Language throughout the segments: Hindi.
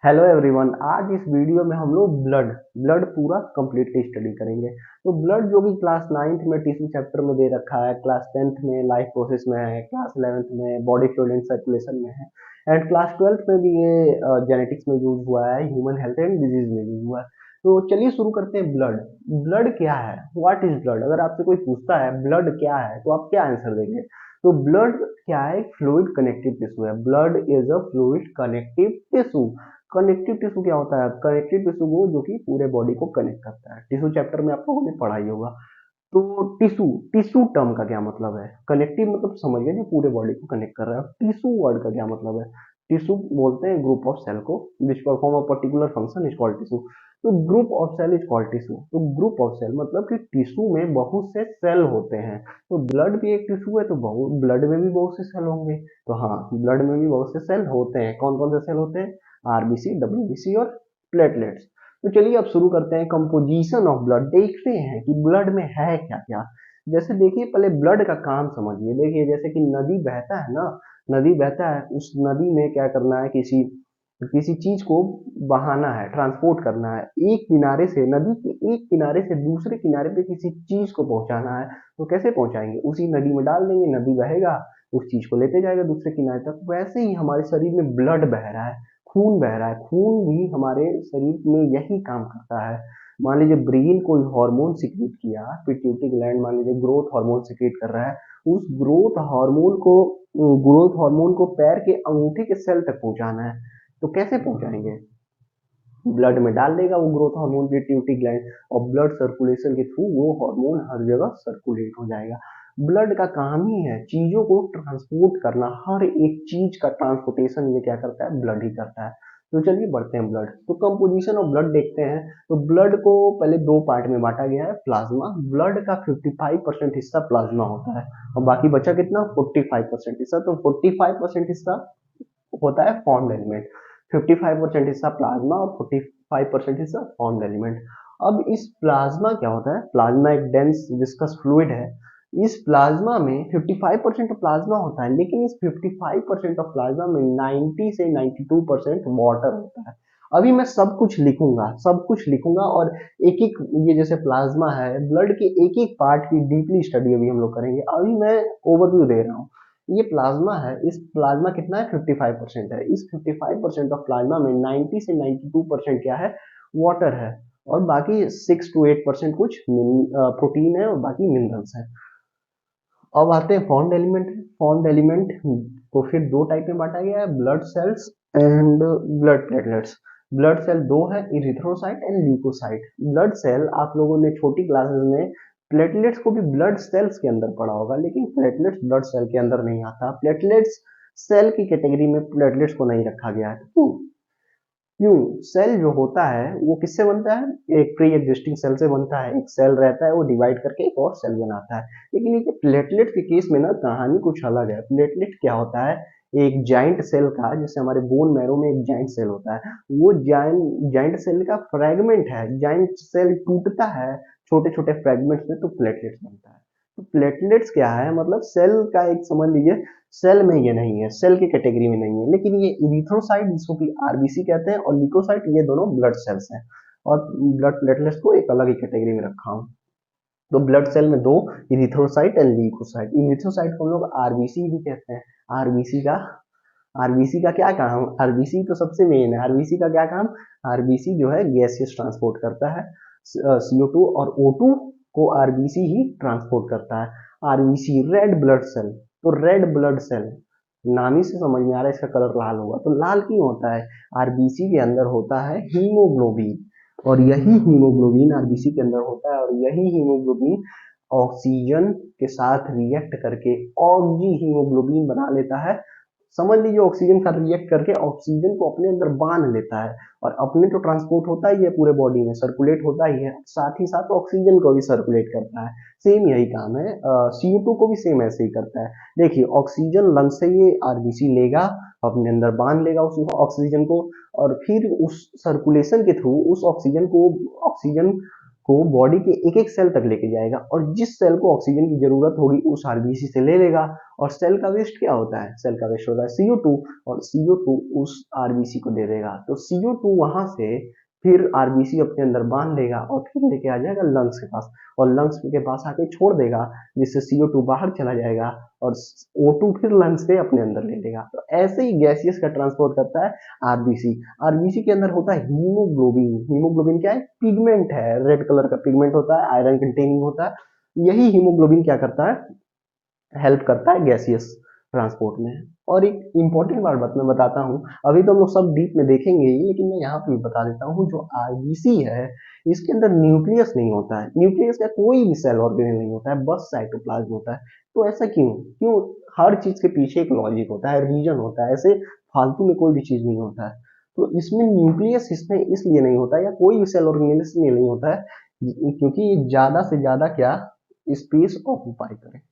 Hello everyone. आज इस वीडियो में हम लोग ब्लड ब्लड पूरा कंप्लीटली स्टडी करेंगे। तो ब्लड जो कि क्लास 9th में टिश्यू चैप्टर में दे रखा है, क्लास 10th में लाइफ प्रोसेस में है, क्लास 11th में बॉडी फ्लूइड एंड सर्कुलेशन में है, एंड क्लास 12th में भी ये जेनेटिक्स में यूज हुआ है, ह्यूमन हेल्थ एंड डिजीज में यूज हुआ है। तो चलिए शुरू करते हैं। ब्लड ब्लड क्या है? What is blood? अगर आपसे कोई पूछता है ब्लड क्या है तो आप क्या आंसर देंगे? तो ब्लड क्या है? फ्लूइड कनेक्टिव टिश्यू है। Blood is a fluid connective tissue. Connective tissue क्या होता है? कनेक्टिव टिश्यू वो जो कि पूरे बॉडी को कनेक्ट करता है। टिश्यू चैप्टर में आप लोगों ने पढ़ा ही होगा। तो टिश्यू टिश्यू टर्म का क्या मतलब है? कनेक्टिव मतलब समझ गए, जो पूरे बॉडी को कनेक्ट कर रहा है। टिश्यू वर्ड का क्या मतलब है? टिश्यू बोलते हैं ग्रुप ऑफ सेल को which perform a particular function is called tissue. तो group of cell is called tissue. तो ग्रुप ऑफ सेल मतलब कि टिश्यू में बहुत से सेल होते हैं। तो ब्लड भी एक टिश्यू है, तो बहुत ब्लड में भी बहुत से सेल होंगे। तो हाँ, ब्लड में भी बहुत से सेल होते हैं। कौन कौन से सेल होते हैं? आरबीसी, डब्ल्यूबीसी और प्लेटलेट्स। तो चलिए अब शुरू करते हैं। कंपोजिशन ऑफ ब्लड देखते हैं कि ब्लड में है क्या क्या। जैसे देखिए, पहले ब्लड का काम समझिए। देखिए, जैसे कि नदी बहता है ना, नदी बहता है, उस नदी में क्या करना है? किसी किसी चीज को बहाना है, ट्रांसपोर्ट करना है। एक किनारे से, नदी के एक किनारे से दूसरे किनारे पे किसी चीज को पहुंचाना है। तो कैसे पहुंचाएंगे? उसी नदी में डाल देंगे, नदी बहेगा, उस चीज को लेते जाएगा दूसरे किनारे तक। वैसे ही हमारे शरीर में ब्लड बह रहा है, खून बह रहा है। खून भी हमारे शरीर में यही काम करता है। मान लीजिए ब्रेन कोई हार्मोन सिक्रीट किया, पिट्यूटरी ग्लैंड मान लीजिए ग्रोथ हार्मोन सिक्रीट कर रहा है। उस ग्रोथ हार्मोन को पैर के अंगूठे के सेल तक पहुंचाना है। तो कैसे पहुंचाएंगे? ब्लड में डाल देगा वो ग्रोथ हार्मोन पिट्यूटरी ग्लैंड, और ब्लड सर्कुलेशन के थ्रू वो हार्मोन हर जगह सर्कुलेट हो जाएगा। ब्लड का काम ही है चीजों को ट्रांसपोर्ट करना। हर एक चीज का ट्रांसपोर्टेशन ये क्या करता है? ब्लड ही करता है। तो चलिए बढ़ते हैं ब्लड। तो कंपोजिशन ऑफ ब्लड देखते हैं। तो ब्लड को पहले दो पार्ट में बांटा गया है। प्लाज्मा, ब्लड का 55% हिस्सा प्लाज्मा होता है, और बाकी बचा कितना? 45% हिस्सा। तो 45% हिस्सा होता है फॉर्म्ड एलिमेंट। 55% हिस्सा प्लाज्मा और 45% हिस्सा फॉर्म्ड एलिमेंट। अब इस प्लाज्मा क्या होता है? प्लाज्मा एक डेंस विस्कस फ्लूइड है। इस प्लाज्मा में 55% प्लाज्मा होता है, लेकिन इस 55% ऑफ प्लाज्मा में 90 से 92% वाटर होता है। अभी मैं सब कुछ लिखूंगा, सब कुछ लिखूंगा, और एक एक, ये जैसे प्लाज्मा है, ब्लड के एक एक पार्ट की डीपली स्टडी अभी हम लोग करेंगे। अभी मैं ओवरव्यू दे रहा हूँ। ये प्लाज्मा है, इस प्लाज्मा कितना है? 55% है। इस 55% ऑफ प्लाज्मा में 90 से 92% क्या है? वाटर है, और बाकी 6 to 8% कुछ प्रोटीन है, और बाकी मिनरल्स है। अब आते हैं फॉर्म्ड एलिमेंट। फॉर्म्ड एलिमेंट को फिर दो टाइप में बांटा गया है, blood cells and blood platelets. Blood cell दो है, erythrocyte and leucocyte. Blood cell आप लोगों ने छोटी क्लासेस में प्लेटलेट्स को भी ब्लड सेल्स के अंदर पढ़ा होगा, लेकिन प्लेटलेट्स ब्लड सेल के अंदर नहीं आता। प्लेटलेट्स सेल की कैटेगरी में प्लेटलेट्स को नहीं रखा गया है। क्यों? क्यों? सेल जो होता है वो किससे बनता है? एक प्री एग्जिस्टिंग सेल से बनता है। एक सेल रहता है, वो डिवाइड करके एक और सेल बनाता है। लेकिन ये प्लेटलेट के केस में ना कहानी कुछ अलग है। प्लेटलेट क्या होता है? एक जाइंट सेल का, जैसे हमारे बोन मैरो में एक जाइंट सेल होता है, वो जाइंट सेल का फ्रेगमेंट है। जाइंट सेल टूटता है छोटे छोटे फ्रेगमेंट्स में, तो प्लेटलेट्स बनता है। तो प्लेटलेट्स क्या है? मतलब सेल का एक, समझ लीजिए सेल में ये नहीं है, सेल की कैटेगरी में नहीं है। लेकिन ये इरिथ्रोसाइट, जिसको कि आरबीसी कहते हैं, और ल्यूकोसाइट, ये दोनों ब्लड सेल्स हैं। और ब्लड प्लेटलेट्स को एक अलग ही कैटेगरी में रखा हूँ। तो ब्लड सेल में दो, इरिथ्रोसाइट एंड ल्यूकोसाइट। इरिथ्रोसाइट को हम लोग आरबीसी भी कहते हैं। आरबीसी का आरबीसी का क्या काम? आरबीसी तो सबसे मेन है। आरबीसी का क्या काम? आरबीसी जो है गैसियस ट्रांसपोर्ट करता है। CO2 और O2 को आरबीसी ही ट्रांसपोर्ट करता है। RBC red blood cell. तो रेड ब्लड सेल नाम ही से समझ में आ रहा है इसका कलर लाल होगा। तो लाल क्यों होता है? आरबीसी के अंदर होता है हीमोग्लोबिन, और यही हीमोग्लोबिन आरबीसी के अंदर होता है, और यही हीमोग्लोबिन ऑक्सीजन के साथ रिएक्ट करके ऑक्जी हीमोग्लोबिन बना लेता है। समझ लीजिए ऑक्सीजन का रिएक्ट करके ऑक्सीजन को अपने अंदर बांध लेता है, और अपने तो ट्रांसपोर्ट होता ही है, पूरे बॉडी में सर्कुलेट होता ही है, साथ ही साथ ऑक्सीजन को भी सर्कुलेट करता है। सेम यही काम है। CO2 को भी सेम ऐसे ही करता है। देखिए, ऑक्सीजन लंग से ये आरबीसी लेगा, अपने अंदर बांध लेगा उस ऑक्सीजन को, और फिर उस सर्कुलेशन के थ्रू उस ऑक्सीजन को बॉडी के एक एक सेल तक लेके जाएगा और जिस सेल को ऑक्सीजन की जरूरत होगी उस आरबीसी से ले लेगा। और सेल का वेस्ट क्या होता है? सेल का वेस्ट होता है CO2 और CO2 उस आरबीसी को दे देगा। तो CO2 वहां से फिर आरबीसी अपने अंदर बांध लेगा और फिर लेके आ जाएगा लंग्स के पास और लंग्स के पास आके छोड़ देगा, जिससे CO2 बाहर चला जाएगा और O2 फिर लंग्स से अपने अंदर ले लेगा। तो ऐसे ही गैसियस का ट्रांसपोर्ट करता है आरबीसी। आरबीसी के अंदर होता है हीमोग्लोबिन। हीमोग्लोबिन क्या है? पिगमेंट है, रेड कलर का पिगमेंट होता है, आयरन कंटेनिंग होता है। यही हीमोग्लोबिन क्या करता है? हेल्प करता है गैसियस ट्रांसपोर्ट में। और एक इंपॉर्टेंट बात मैं बताता हूँ, अभी तो हम लोग सब डीप में देखेंगे ही, लेकिन मैं यहाँ पे बता देता हूँ, जो आरबीसी है इसके अंदर न्यूक्लियस नहीं होता है। न्यूक्लियस का कोई भी सेल ऑर्गेनेल नहीं होता है, बस साइटोप्लाज्म होता है। तो ऐसा क्यों? हर चीज के पीछे एक लॉजिक होता है, रीजन होता है, ऐसे फालतू में कोई भी चीज नहीं होता है। तो इसमें न्यूक्लियस इसमें इसलिए नहीं होता है या कोई भी सेल ऑर्गेनेल इसलिए नहीं होता है क्योंकि ये ज्यादा से ज्यादा क्या स्पेस ऑक्यूपाई करे।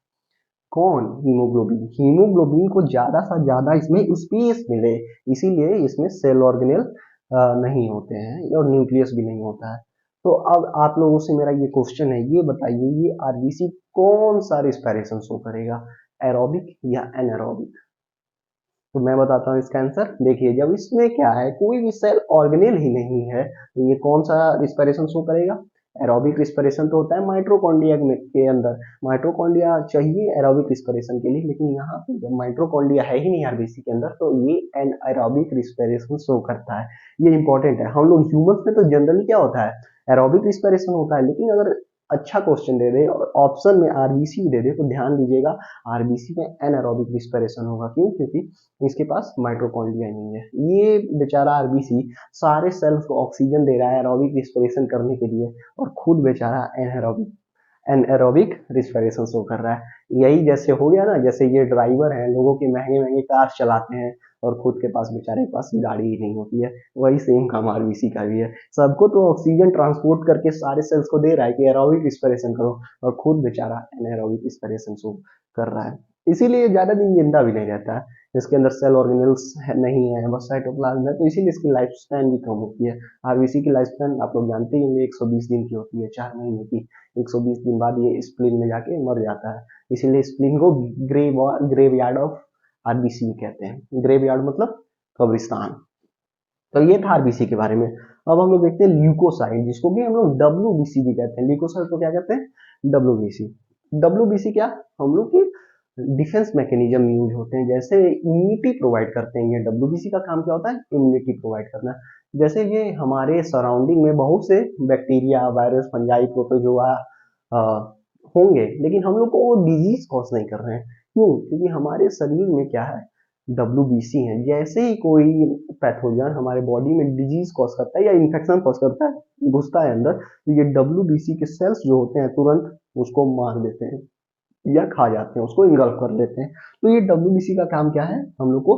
कौन? हीमोग्लोबिन। हीमोग्लोबिन को ज्यादा से ज्यादा इसमें स्पेस मिले, इसीलिए इसमें सेल ऑर्गेनेल नहीं होते हैं और न्यूक्लियस भी नहीं होता है। तो अब आप लोगों से मेरा ये क्वेश्चन है, ये बताइए ये आरबीसी कौन सा रिस्पायरेशन शो करेगा, एरोबिक या एनारोबिक? तो मैं बताता हूँ इसका आंसर। देखिए, जब इसमें क्या है, कोई भी सेल ऑर्गेनेल ही नहीं है, तो ये कौन सा रिस्पायरेशन शो करेगा? एरोबिक रिस्पिरेशन तो होता है माइटोकॉन्ड्रिया के अंदर। माइटोकॉन्ड्रिया चाहिए एरोबिक रिस्पिरेशन के लिए, लेकिन यहाँ पे जब माइटोकॉन्ड्रिया है ही नहीं आरबीसी के अंदर, तो ये एन एरोबिक रिस्पिरेशन शो करता है। ये इंपॉर्टेंट है। हम लोग ह्यूमंस में तो जनरली क्या होता है, एरोबिक रिस्पिरेशन होता है, लेकिन अगर अच्छा क्वेश्चन दे दे और ऑप्शन में आरबीसी दे दे, तो ध्यान दीजिएगा आरबीसी में एनारोबिक रिस्पिरेशन होगा। क्यों? क्योंकि इसके पास माइटोकॉन्ड्रिया नहीं है। ये बेचारा आरबीसी सारे सेल्स को ऑक्सीजन दे रहा है एरोबिक रिस्पिरेशन करने के लिए, और खुद बेचारा एनएरोबिक रिस्पिरेशन शो कर रहा है। यही जैसे हो गया ना, जैसे ये ड्राइवर हैं, लोगों के महंगे महंगे कार चलाते हैं और खुद के पास बेचारे के पास गाड़ी ही नहीं होती है। वही सेम काम आरबीसी का भी है। सबको तो ऑक्सीजन ट्रांसपोर्ट करके सारे सेल्स को दे रहा है कि एरोबिक रिस्पिरेशन करो, और खुद बेचारा एनएरोबिक रिस्पिरेशन शो कर रहा है। इसीलिए ज्यादा दिन जिंदा भी नहीं रहता है। इसके अंदर सेल ऑर्गेनेल्स नहीं है, बस साइटोप्लाज्म है, तो इसीलिए इसकी लाइफ स्पैन भी कम होती है। आरबीसी की लाइफ स्पैन आप लोग जानते ही होंगे 120 दिन की होती है, 4 महीने की। 120 दिन बाद ये स्प्लीन में जाके मर जाता है। इसीलिए स्प्लीन को ग्रेवयार्ड ऑफ आरबीसी कहते हैं। ग्रेवयार्ड मतलब कब्रिस्तान। तो ये था आरबीसी के बारे में। अब हम लोग देखते हैं ल्यूकोसाइट, जिसको भी हम लोग डब्ल्यूबीसी भी कहते हैं। ल्यूकोसाइट को क्या कहते हैं? डब्ल्यूबीसी। डब्ल्यूबीसी क्या? हम लोग की डिफेंस मैकेनिज्म यूज होते हैं, जैसे इम्यूनिटी प्रोवाइड करते हैं। ये डब्ल्यूबीसी का काम क्या होता है? इम्यूनिटी प्रोवाइड करना। जैसे ये हमारे सराउंडिंग में बहुत से बैक्टीरिया, वायरस, फंजाई, प्रोटोजोआ होंगे, लेकिन हम लोग को वो डिजीज कॉज नहीं कर रहे हैं। क्यों? क्योंकि हमारे शरीर में क्या है? डब्ल्यूबीसी है। जैसे ही कोई पैथोजन हमारे बॉडी में डिजीज कॉज करता है या इन्फेक्शन कॉज करता है, घुसता है अंदर, तो ये डब्ल्यूबीसी के सेल्स जो होते हैं तुरंत उसको मार देते हैं या खा जाते हैं, उसको इंगल्फ कर लेते हैं। तो ये डब्ल्यूबीसी का काम क्या है? हम लोग को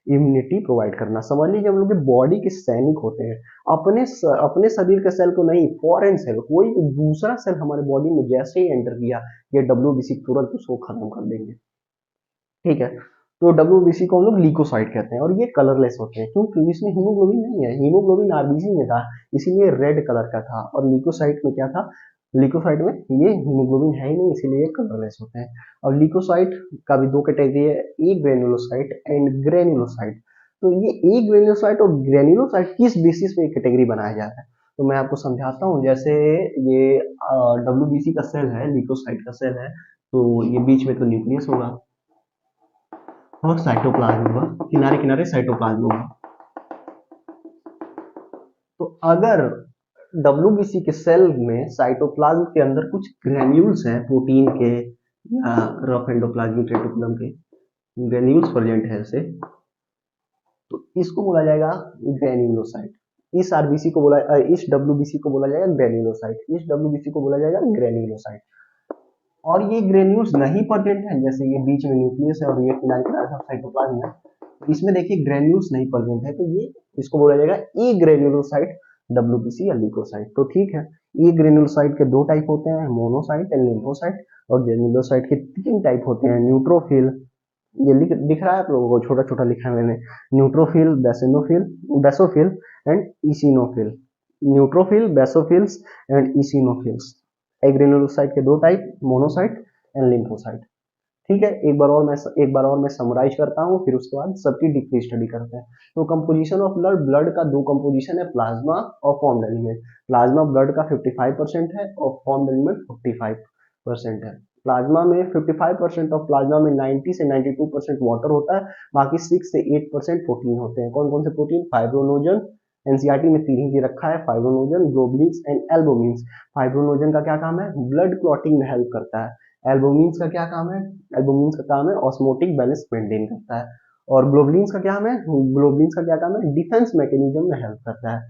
इम्यूनिटी प्रोवाइड करना। समझ लीजिए हम लोग के बॉडी के सैनिक होते हैं। अपने शरीर के सेल को नहीं, फॉरेन सेल, कोई दूसरा सेल हमारे बॉडी में जैसे ही एंटर किया, ये डब्ल्यूबीसी तुरंत उसको खत्म कर देंगे। ठीक है। तो डब्ल्यूबीसी को हम लोग ल्यूकोसाइट कहते हैं, और ये कलरलेस होते हैं। क्यों? क्योंकि इसमें हीमोग्लोबिन नहीं है। हीमोग्लोबिन आरबीसी में था, इसीलिए रेड कलर का था। और ल्यूकोसाइट में क्या था? ल्यूकोसाइट में ये हीमोग्लोबिन है ही नहीं, इसीलिए ये कलरलेस होते हैं। और ल्यूकोसाइट का भी दो कैटेगरी है, ए ग्रेनुलोसाइट एंड ग्रेनुलोसाइट। तो ये ए ग्रेनुलोसाइट और ग्रेनुलोसाइट किस बेसिस पे कैटेगरी बनाया जा रहा है, तो मैं आपको समझाता हूँ। जैसे ये डब्ल्यूबीसी का सेल है, ल्यूकोसाइट का सेल है, तो ये बीच में तो न्यूक्लियस होगा और साइटोप्लाज्म होगा, किनारे किनारे साइटोप्लाज्म होगा। तो अगर डब्ल्यूबीसी के सेल में साइटोप्लाज्म के अंदर कुछ ग्रेन्यूल्स हैं प्रोटीन के या रफ एंडोप्लाज्मिक रेटिकुलम के ग्रेन्यूल्स प्रेजेंट है ऐसे, तो इसको बोला जाएगा ग्रेन्युलोसाइट। इस डब्ल्यूबीसी को बोला जाएगा ग्रेन्युलोसाइट। इस डब्ल्यूबीसी को बोला जाएगा ग्रेन्युलोसाइट। और ये ग्रेन्यूल्स नहीं प्रेजेंट है, जैसे ये बीच में न्यूक्लियस है और ये किनारे किनारे सब साइटोप्लाज्म है, इसमें देखिए ग्रेन्यूल्स नहीं प्रेजेंट है, तो ये इसको बोला जाएगा ई ग्रेन्युलोसाइट, डब्ल्यूबीसी या ल्यूकोसाइट। तो ठीक है, ई ग्रेन्युलोसाइट के दो टाइप होते हैं, मोनोसाइट एंड लिम्फोसाइट। और ग्रेन्युलोसाइट के तीन टाइप होते हैं, न्यूट्रोफिल, ये दिख रहा है आप लोगों को, छोटा छोटा लिखा है मैंने, neutrophil, basophil and eosinophil. Neutrophil, basophils and eosinophils. Agranulocyte के दो टाइप, मोनोसाइट एंड लिम्फोसाइट। ठीक है, एक बार और मैं समराइज करता हूँ, फिर उसके बाद सबकी डीपली स्टडी करते हैं। तो कंपोजिशन ऑफ ब्लड, ब्लड का दो कंपोजिशन है, प्लाज्मा और फॉर्म्ड एलिमेंट। प्लाज्मा ब्लड का 55% है और फॉर्म्ड एलिमेंट 45% है। प्लाज्मा में 55% ऑफ प्लाज्मा में 90 से 92% वाटर होता है, बाकी 6 से 8% प्रोटीन होते हैं। कौन कौन से प्रोटीन? फाइब्रोनोजन, एनसीईआरटी में 3 ही दे रखा है, फाइब्रोनोजन, ग्लोबुलिन्स एंड एल्बुमिन्स। फाइब्रोनोजन का क्या काम है? ब्लड क्लॉटिंग में हेल्प करता है। एल्बुमिन्स का क्या काम है? एल्बुमिन्स का काम है ऑस्मोटिक बैलेंस मेंटेन करता है। और ग्लोबुलिन्स का क्या काम है? ग्लोबुलिन्स का क्या काम है? डिफेंस मैकेनिज्म में हेल्प करता है।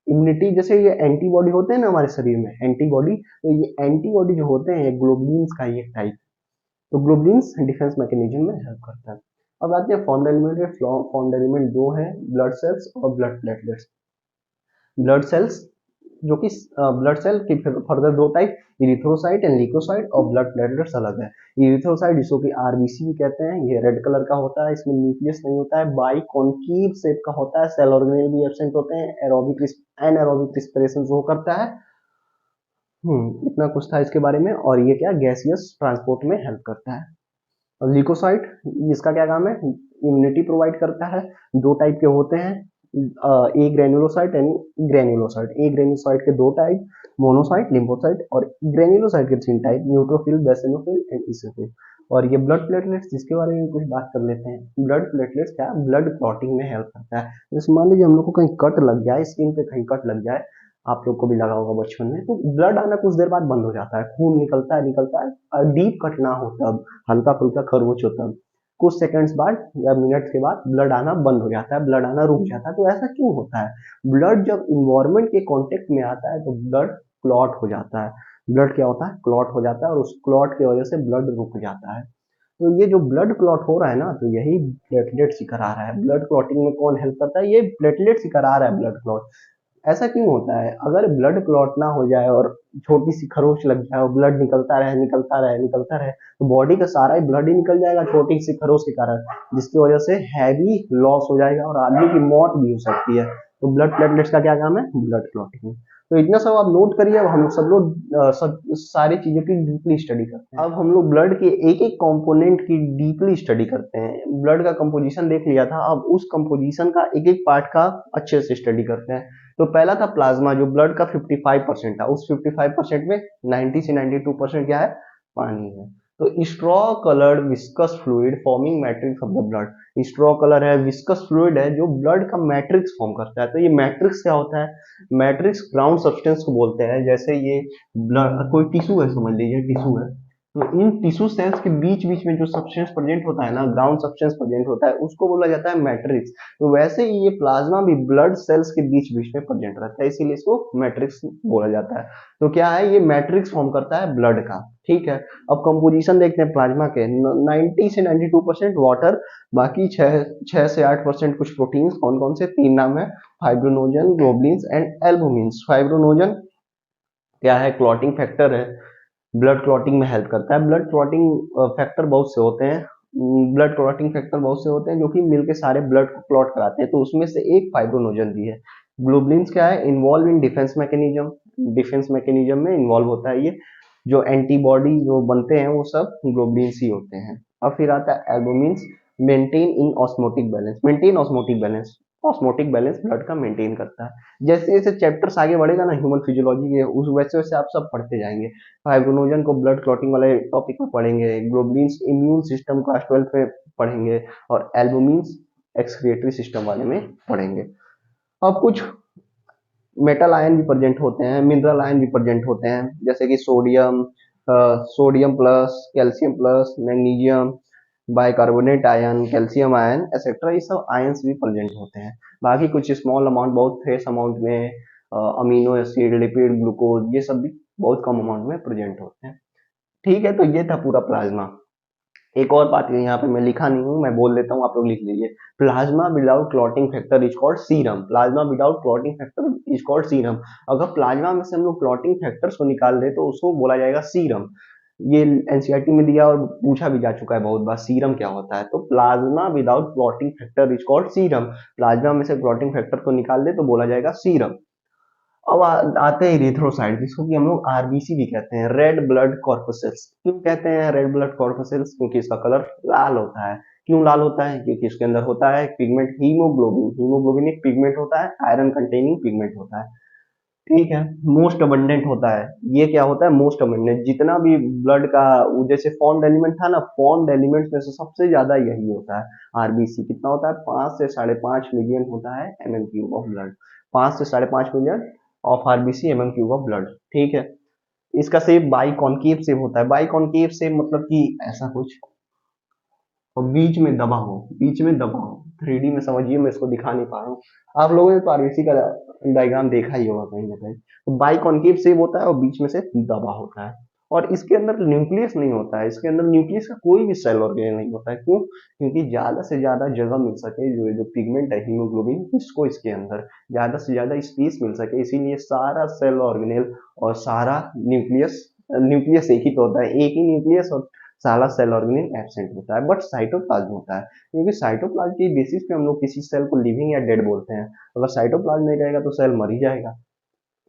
इम्यूनिटी, जैसे ये एंटीबॉडी होते हैं ना हमारे शरीर में, एंटीबॉडी, तो ये एंटीबॉडी जो होते हैं ग्लोबुलिन्स का ही एक टाइप। तो ग्लोबुलिन्स डिफेंस मैकेनिज्म में हेल्प करता है। अब आते हैं फॉर्म्ड एलिमेंट के। फॉर्म्ड एलिमेंट दो है, ब्लड सेल्स और ब्लड प्लेटलेट्स। ब्लड सेल्स जो कि ब्लड सेल की फर्दर दो टाइप, इरिथ्रोसाइट एंड ल्यूकोसाइट, और ब्लड प्लेटलेट्स अलग है। इरिथ्रोसाइट जिसको कि आरबीसी भी कहते हैं, ये रेड कलर का होता है, इसमें न्यूक्लियस नहीं होता है, बाई कॉन्केव शेप का होता है, सेल ऑर्गेनेल भी एब्सेंट होते हैं, एनारोबिक रिस्पिरेशन शो करता है। इतना कुछ था इसके बारे में। और ये क्या, गैसियस ट्रांसपोर्ट में हेल्प करता है। और ल्यूकोसाइट, इसका क्या काम है? इम्यूनिटी प्रोवाइड करता है। दो टाइप के होते हैं, agranulocyte and granulocyte. Agranulocyte के दो टाइप, मोनोसाइट, लिम्फोसाइट, और ग्रेनुलोसाइट के 3 type, neutrophil, basophil and eosinophil. और ये ब्लड प्लेटलेट्स, जिसके बारे में कुछ बात कर लेते हैं। ब्लड प्लेटलेट्स क्या, ब्लड क्लॉटिंग में हेल्प करता है। जैसे मान लीजिए हम लोग को कहीं कट लग जाए, स्किन पे कहीं कट लग जाए, आप लोग को भी लगा होगा बचपन में, तो ब्लड आना कुछ देर बाद बंद हो जाता है, खून निकलता है, डीप कट ना हो तब, हल्का फुल्का खरोच हो तब, कुछ सेकंड्स बाद या मिनट के बाद ब्लड आना बंद हो जाता है, ब्लड आना रुक जाता है। तो ऐसा क्यों होता है? ब्लड जब इन्वायरमेंट के कांटेक्ट में आता है तो ब्लड क्लॉट हो जाता है। ब्लड क्या होता है? क्लॉट हो जाता है, और उस क्लॉट की वजह से ब्लड रुक जाता है। तो ये जो ब्लड क्लॉट हो रहा है ना, तो यही प्लेटलेट्स ही करा रहा है। ब्लड क्लॉटिंग में कौन हेल्प करता है? ये प्लेटलेट्स ही करा रहा है ब्लड क्लॉट। ऐसा क्यों होता है? अगर ब्लड क्लॉट ना हो जाए और छोटी सी खरोच लग जाए और ब्लड निकलता रहे तो बॉडी का सारा ही ब्लड ही निकल जाएगा छोटी सी खरोच के कारण, जिसकी वजह से हैवी लॉस हो जाएगा और आदमी की मौत भी हो सकती है। तो ब्लड प्लेटलेट्स का क्या काम है? Blood clotting. तो इतना सब आप नोट करिए। अब हम सब लोग सब सारी चीजों की डीपली स्टडी करते हैं। अब हम लोग ब्लड के एक एक कंपोनेंट की डीपली स्टडी करते हैं। ब्लड का कंपोजिशन देख लिया था, अब उस कंपोजिशन का एक एक पार्ट का अच्छे से स्टडी करते हैं। तो पहला था प्लाज्मा, जो ब्लड का 55% था। उस 55% में 90 से 92% क्या है? पानी है। तो straw coloured viscous fluid forming matrix of the blood. Straw colour है, विस्कस फ्लूइड है, जो ब्लड का मैट्रिक्स फॉर्म करता है। तो ये मैट्रिक्स क्या होता है? मैट्रिक्स ग्राउंड सब्सटेंस को बोलते हैं। जैसे ये ब्लड कोई टिश्यू है, समझ लीजिए टिश्यू है, तो इन टिश्यू सेल्स के बीच बीच में जो सब्सटेंस प्रेजेंट होता है ना, ग्राउंड सब्सटेंस प्रेजेंट होता है, उसको बोला जाता है मैट्रिक्स। तो वैसे ही ये प्लाज्मा भी ब्लड सेल्स के बीच बीच में प्रेजेंट रहता है, इसीलिए इसको मैट्रिक्स बोला जाता है। तो क्या है? ये मैट्रिक्स फॉर्म करता है ब्लड का। ठीक है, अब कंपोजिशन देखते हैं प्लाज्मा के। 90 से 92% वाटर, बाकी 6 से 8% कुछ प्रोटीन्स। कौन कौन से? 3 नाम है, फाइब्रोनोजन, ग्लोबुलिन्स एंड एल्बुमिन्स। फाइब्रोनोजन क्या है? क्लॉटिंग फैक्टर है, ब्लड क्लॉटिंग में हेल्प करता है। ब्लड क्लॉटिंग फैक्टर बहुत से होते हैं, ब्लड क्लॉटिंग फैक्टर बहुत से होते हैं जो कि मिलके सारे ब्लड को क्लॉट कराते हैं। तो उसमें से एक फाइब्रोनोजन भी है। ग्लोबुलिन्स क्या है? Involve in defence mechanism. Defence mechanism में इन्वॉल्व होता है ये। जो एंटीबॉडी जो बनते हैं वो सब ग्लोबुलिन्स ही होते हैं। और फिर आता है albumins, maintain in osmotic balance. Maintain osmotic balance, osmotic balance blood का मेंटेन करता है। जैसे जैसे चैप्टर्स आगे बढ़ेगा ना ह्यूमन फिजियोलॉजी के, उस वैसे वैसे आप सब पढ़ते जाएंगे। फाइब्रोनोजन को ब्लड क्लॉटिंग वाले टॉपिक में पढ़ेंगे, ग्लोबुलिन्स इम्यून सिस्टम क्लास 12 में पढ़ेंगे, और एल्बुमिन्स एक्सक्रिएटरी सिस्टम वाले में पढ़ेंगे। अब कुछ मेटल आयन भी प्रेजेंट होते हैं, मिनरल आयन भी प्रेजेंट होते हैं, जैसे कि sodium plus, calcium plus, magnesium, bicarbonate ion, calcium ion etcetera, ये सब आयंस भी प्रेजेंट होते हैं। बाकी कुछ स्मॉल अमाउंट, बहुत फ्रेश अमाउंट में अमीनो एसिड, लिपिड, ग्लूकोज, ये सब भी बहुत कम अमाउंट में प्रेजेंट होते हैं। ठीक है, तो ये था पूरा प्लाज्मा। एक और बात यहाँ पे मैं लिखा नहीं हूँ, मैं बोल देता हूँ, आप लोग लिख लीजिए। Plasma without clotting factor is called serum. Plasma without clotting factor is called serum. अगर प्लाज्मा में से हम लोग क्लॉटिंग फैक्टर्स को निकाल दे तो उसको बोला जाएगा सीरम। ये एनसीईआरटी में दिया और पूछा भी जा चुका है बहुत बार, सीरम क्या होता है? तो plasma without clotting factor is called serum. Plasma में से क्लॉटिंग फैक्टर को निकाल दे तो बोला जाएगा सीरम। अब आते हैं इरिथ्रोसाइट, जिसको कि हम लोग आरबीसी भी कहते हैं, रेड ब्लड कॉर्पसेल्स। क्यों कहते हैं रेड ब्लड कॉर्पसेल्स? क्योंकि इसका कलर लाल होता है। क्यों लाल होता है? क्योंकि इसके अंदर होता है पिगमेंट हीमोग्लोबिन। हीमोग्लोबिन एक पिगमेंट होता है, आयरन कंटेनिंग पिगमेंट होता है। ठीक है, मोस्ट अबंडेंट होता है। ये क्या होता है? Most abundant. जितना भी ब्लड का जैसे फॉर्म्ड एलिमेंट था ना, फॉर्म्ड एलिमेंट में से सबसे ज्यादा यही होता है आरबीसी। कितना होता है? 5 से 5.5 मिलियन होता है एमएम क्यूब ऑफ ब्लड। 5 से 5.5 million of RBC MM cube of blood. ठीक है। इसका शेप बाई कॉन्केव शेप होता है। बाई कॉन्केव शेप मतलब कि ऐसा कुछ, और बीच में दबा हो, बीच में दबा हो। 3D में समझिए, मैं इसको दिखा नहीं पा रहा हूँ। आप लोगों ने तो आरबीसी का डायग्राम देखा ही होगा कहीं ना कहीं। तो बाई कॉन्केव शेप होता है और बीच में से दबा होता है। और इसके अंदर न्यूक्लियस नहीं होता है। इसके अंदर न्यूक्लियस का कोई भी सेल ऑर्गेनल नहीं होता है। क्यों? क्योंकि ज्यादा से ज्यादा जगह मिल सके, जो जो पिगमेंट है हीमोग्लोबिन, इसको इसके अंदर ज्यादा से ज्यादा स्पेस मिल सके, इसीलिए सारा सेल ऑर्गेनल और सारा न्यूक्लियस, न्यूक्लियस एक ही तो होता है, एक ही न्यूक्लियस, और सारा सेल ऑर्गेनल एब्सेंट होता है, बट साइटोप्लाज्म होता है। क्योंकि साइटोप्लाज्म के बेसिस पे हम लोग किसी सेल को लिविंग या डेड बोलते हैं। अगर साइटोप्लाज्म नहीं रहेगा तो सेल मर ही जाएगा।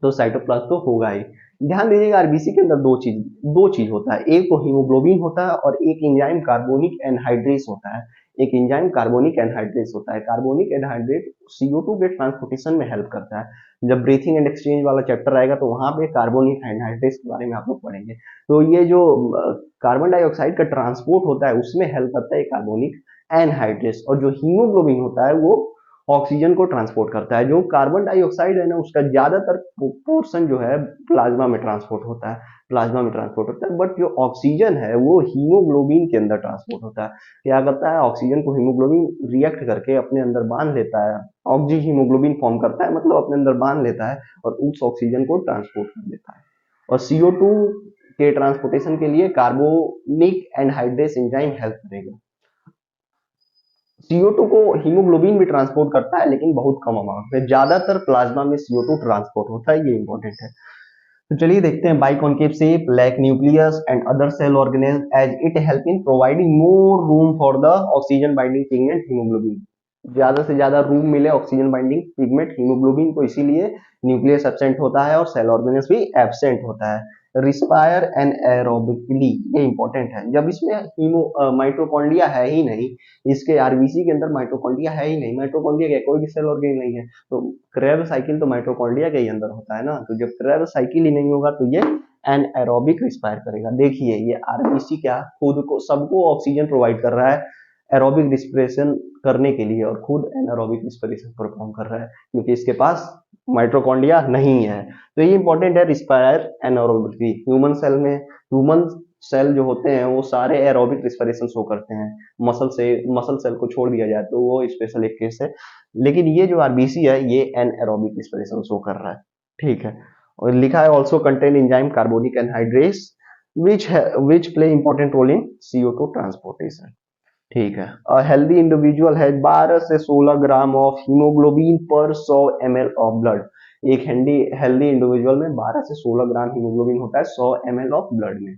तो साइटोप्लाज्म तो होगा ही। ध्यान दीजिएगा, आरबीसी के अंदर दो चीज होता है। एक तो हीमोग्लोबिन होता है और एक एंजाइम कार्बोनिक एनहाइड्रेस होता है। एक एंजाइम कार्बोनिक एनहाइड्रेस होता है। कार्बोनिक एनहाइड्रेट CO2 के ट्रांसपोर्टेशन में हेल्प करता है। जब ब्रीथिंग एंड एक्सचेंज वाला चैप्टर आएगा तो वहां पे कार्बोनिक एनहाइड्रेस के बारे में आप लोग पढ़ेंगे। तो ये जो कार्बन डाइऑक्साइड का ट्रांसपोर्ट होता है उसमें हेल्प करता है कार्बोनिक एनहाइड्रेस। और जो हीमोग्लोबिन होता है वो ऑक्सीजन को ट्रांसपोर्ट करता है। जो कार्बन डाइऑक्साइड है ना, उसका ज्यादातर पोर्शन जो है प्लाज्मा में ट्रांसपोर्ट होता है, प्लाज्मा में ट्रांसपोर्ट होता है। बट जो ऑक्सीजन है वो हीमोग्लोबिन के अंदर ट्रांसपोर्ट होता है। क्या करता है? ऑक्सीजन को हीमोग्लोबिन रिएक्ट करके अपने अंदर बांध लेता है, ऑक्सी हीमोग्लोबिन फॉर्म करता है, मतलब अपने अंदर बांध लेता है और उस ऑक्सीजन को ट्रांसपोर्ट कर देता है। और CO2 के ट्रांसपोर्टेशन के लिए कार्बोनिक एनहाइड्रेस एंजाइम हेल्प करेगा। CO2 को हीमोग्लोबिन भी ट्रांसपोर्ट करता है, लेकिन बहुत कम अमाउंट में। ज्यादातर प्लाज्मा में CO2 ट्रांसपोर्ट होता है, ये इंपॉर्टेंट है। तो चलिए देखते हैं, biconcave shape, lack nucleus and other cell organelle as it help in providing more room for the oxygen binding pigment haemoglobin. ज्यादा से ज्यादा रूम मिले ऑक्सीजन बाइंडिंग पिगमेंट हीमोग्लोबिन को, इसीलिए न्यूक्लियस एब्सेंट होता है और सेल ऑर्गेनेल्स भी एब्सेंट होता है। रिस्पायर एंड एरोबिकली, ये इंपॉर्टेंट है। जब इसमें माइटोकॉन्ड्रिया है ही नहीं, इसके आरबीसी के अंदर माइटोकॉन्ड्रिया है ही नहीं, माइटोकॉन्ड्रिया का कोई भी सेल ऑर्गेन नहीं है, तो क्रेब साइकिल तो माइटोकॉन्ड्रिया के ही अंदर होता है ना। तो जब क्रेब साइकिल ही नहीं होगा तो ये एनाएरोबिक रिस्पायर करेगा। देखिए ये आरबीसी क्या खुद को सबको ऑक्सीजन प्रोवाइड कर रहा है एरोबिक रिस्पिरेशन करने के लिए, और खुद एनारोबिक रिस्पिरेशन परफॉर्म कर रहा है क्योंकि इसके पास माइटोकॉन्ड्रिया नहीं है। तो ये इंपॉर्टेंट है, रिस्पायर एनारोबिकली। ह्यूमन सेल में, ह्यूमन सेल जो होते हैं वो सारे एरोबिक रिस्पिरेशन शो करते हैं। मसल सेल को छोड़ दिया जाए तो वो स्पेशल एक केस है, लेकिन ये जो आरबीसी है ये एनारोबिक रिस्पिरेशन शो कर रहा है। ठीक है। और लिखा है also contain enzyme carbonic anhydrase which play important role in CO2 transportation. ठीक है। हेल्दी इंडिविजुअल है 12 से 16 ग्राम ऑफ हीमोग्लोबिन पर 100 ml ऑफ ब्लड। एक हेल्दी इंडिविजुअल में 12 से 16 ग्राम हीमोग्लोबिन होता है 100 ml ऑफ ब्लड में।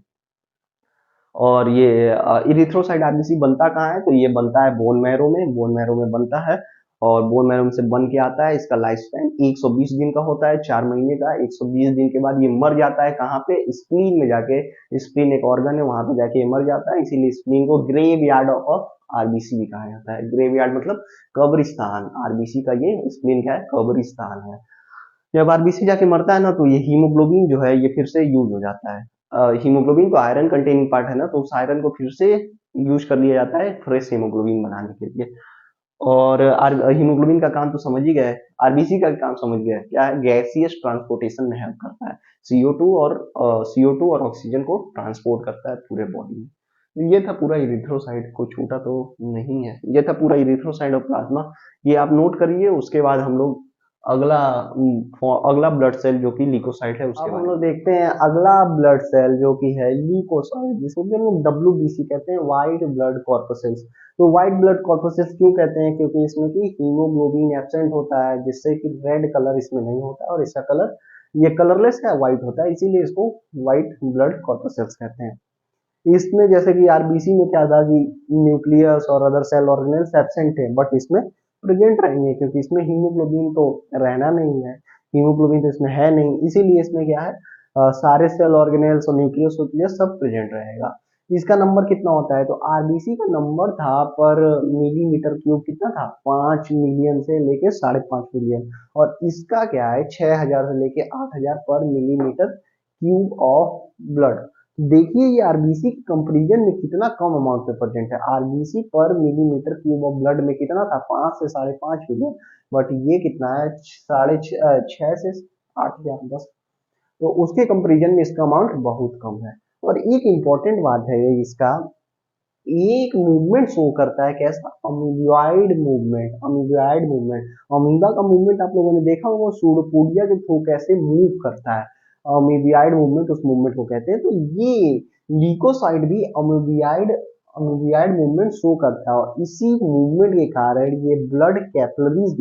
और ये इरिथ्रोसाइट आरबीसी बनता कहाँ है? तो ये बनता है बोन मैरो में, बोन मैरो में बनता है। और बोन मैरो में से बन के आता है। इसका लाइफ स्पैन 120 दिन का होता है, 4 महीने का। 120 दिन के बाद ये मर जाता है। कहाँ पे? स्प्लीन में जाके। स्प्लीन एक ऑर्गन है, वहां पे जाके ये मर जाता है, इसीलिए स्प्लीन को ग्रेव यार्ड ऑफ आरबीसी भी कहा जाता है। ग्रेव यार्ड मतलब कब्रिस्तान। आरबीसी का ये स्प्लीन क्या है? कब्रिस्तान है। जब आरबीसी जाके मरता है ना तो ये हीमोग्लोबिन जो है ये फिर से यूज हो जाता है। हीमोग्लोबिन तो आयरन कंटेनिंग पार्ट है ना, तो उस आयरन को फिर से यूज कर लिया जाता है फ्रेश हीमोग्लोबिन बनाने के लिए। और हीमोग्लोबिन का काम तो समझ ही गए। आरबीसी का काम समझ गए, क्या है? गैसियस ट्रांसपोर्टेशन में हेल्प करता है। CO2 और ऑक्सीजन को ट्रांसपोर्ट करता है पूरे बॉडी में। तो ये था पूरा इरिथ्रोसाइट, को छूटा तो नहीं है। ये था पूरा इरिथ्रोसाइट और प्लाज्मा। ये आप नोट करिए। उसके बाद हम लोग अगला अगला ब्लड सेल जो कि ल्यूकोसाइट है उसके हम लोग देखते हैं। अगला ब्लड सेल जो कि है ल्यूकोसाइट, जिसको कि हम लोग WBC कहते हैं, व्हाइट ब्लड कॉर्पसेल्स। तो व्हाइट ब्लड कॉर्पसेल्स क्यों कहते हैं? क्योंकि इसमें की हीमोग्लोबिन एब्सेंट होता है, जिससे कि रेड कलर इसमें नहीं होता है और इसका कलर ये कलरलेस है, व्हाइट होता है, इसीलिए इसको व्हाइट ब्लड कॉर्पसेल्स कहते हैं। इसमें जैसे कि आरबीसी में क्या था कि न्यूक्लियस और अदर सेल ऑर्गेनेल्स एब्सेंट है, बट इसमें प्रेजेंट रहेंगे क्योंकि इसमें हीमोग्लोबिन तो रहना नहीं है। हीमोग्लोबिन तो इसमें है नहीं, इसीलिए इसमें क्या है सारे सेल ऑर्गेनेल्स और न्यूक्लियस सब प्रेजेंट रहेगा। इसका नंबर कितना होता है, तो आरबीसी का नंबर था पर मिलीमीटर क्यूब कितना था, 5 मिलियन से लेके 5.5 मिलियन, और इसका क्या है 6,000 से लेके 8,000 पर मिलीमीटर क्यूब ऑफ ब्लड। देखिए ये आरबीसी के कंपेरिजन में कितना कम अमाउंट में प्रेजेंट है, आरबीसी पर मिलीमीटर क्यूब ऑफ ब्लड में कितना था 5 से 5.5 मिलियन, बट ये कितना है 6 से 8,000 बस। तो उसके कंपैरिजन में इसका अमाउंट बहुत कम है। और एक इम्पॉर्टेंट बात है इसका, एक मूवमेंट शो करता है कैसा, amoeboid movement, amoeboid movement. Amoeba का मूवमेंट आप लोगों ने देखा होगा, सूडोपोडिया के थ्रू कैसे मूव करता है, अमीबियाइड मूवमेंट उस मूवमेंट को कहते हैं। तो ये ल्यूकोसाइट भी अमीबियाइड मूवमेंट शो करता है, और इसी मूवमेंट के कारण ये ब्लड कैपिलरीज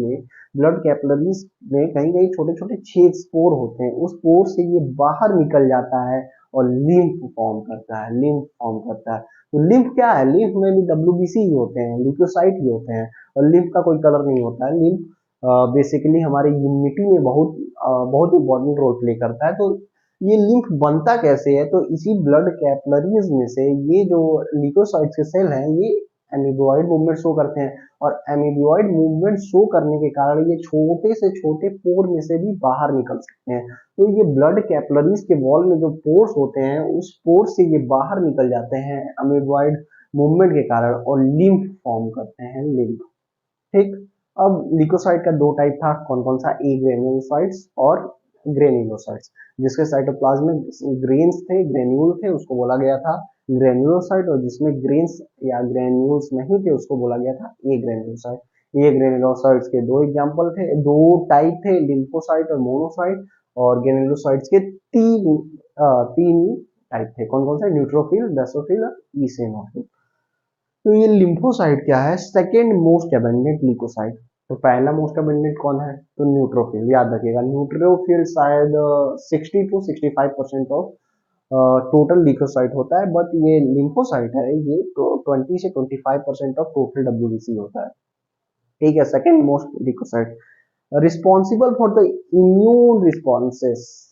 में कहीं कहीं छोटे छोटे छेद स्पोर होते हैं, उस स्पोर से ये बाहर निकल जाता है और लिम्फ फॉर्म करता है। तो लिम्फ क्या है, लिम्फ में भी डब्ल्यूबीसी ही होते हैं, ल्यूकोसाइट ही होते हैं, और लिम्फ का कोई कलर नहीं होता है। लिम्फ बेसिकली हमारे इम्यूनिटी में बहुत इंपॉर्टेंट रोल प्ले करता है। तो ये लिम्फ बनता कैसे है, तो इसी ब्लड कैपिलरीज में से ये जो ल्यूकोसाइट्स के सेल हैं ये एमीबॉइड मूवमेंट शो करते हैं, और एमीबॉइड मूवमेंट शो करने के कारण ये छोटे से छोटे पोर में से भी बाहर निकल सकते हैं। तो ये ब्लड कैपिलरीज के वॉल में जो पोर्स होते हैं उस पोर से ये बाहर निकल जाते हैं एमीबॉइड मूवमेंट के कारण, और लिम्फ फॉर्म करते हैं, लिम्फ। ठीक। अब ल्यूकोसाइट का दो टाइप था, कौन कौन सा, ए ग्रेन्युलोसाइट्स और ग्रेन्युलोसाइट्स। जिसके साइटोप्लाज्म में ग्रेन्स थे, ग्रेन्यूल थे, उसको बोला गया था ग्रेन्युलोसाइट, और जिसमें ग्रेन्स या ग्रेन्यूल्स नहीं थे उसको बोला गया था ए ग्रेन्युलोसाइट। ए ग्रेन्युलोसाइट्स के दो एग्जांपल थे, दो टाइप थे, लिम्फोसाइट और मोनोसाइट, और ग्रेन्युलोसाइट्स के तीन टाइप थे, कौन कौन से, न्यूट्रोफिल, बेसोफिल और ईसेनोफिल। तो ये लिम्फोसाइट क्या है, सेकेंड मोस्ट एबंडेंट ल्यूकोसाइट। तो पहला मोस्ट एबंडेंट कौन है, तो न्यूट्रोफिल, याद रखिएगा न्यूट्रोफिल शायद 60 to 65% ऑफ टोटल ल्यूकोसाइट होता है, बट ये लिम्फोसाइट है ये तो 20 से 25% ऑफ टोटल डब्ल्यूबीसी होता है। ठीक है, second most leucocyte, responsible for the immune responses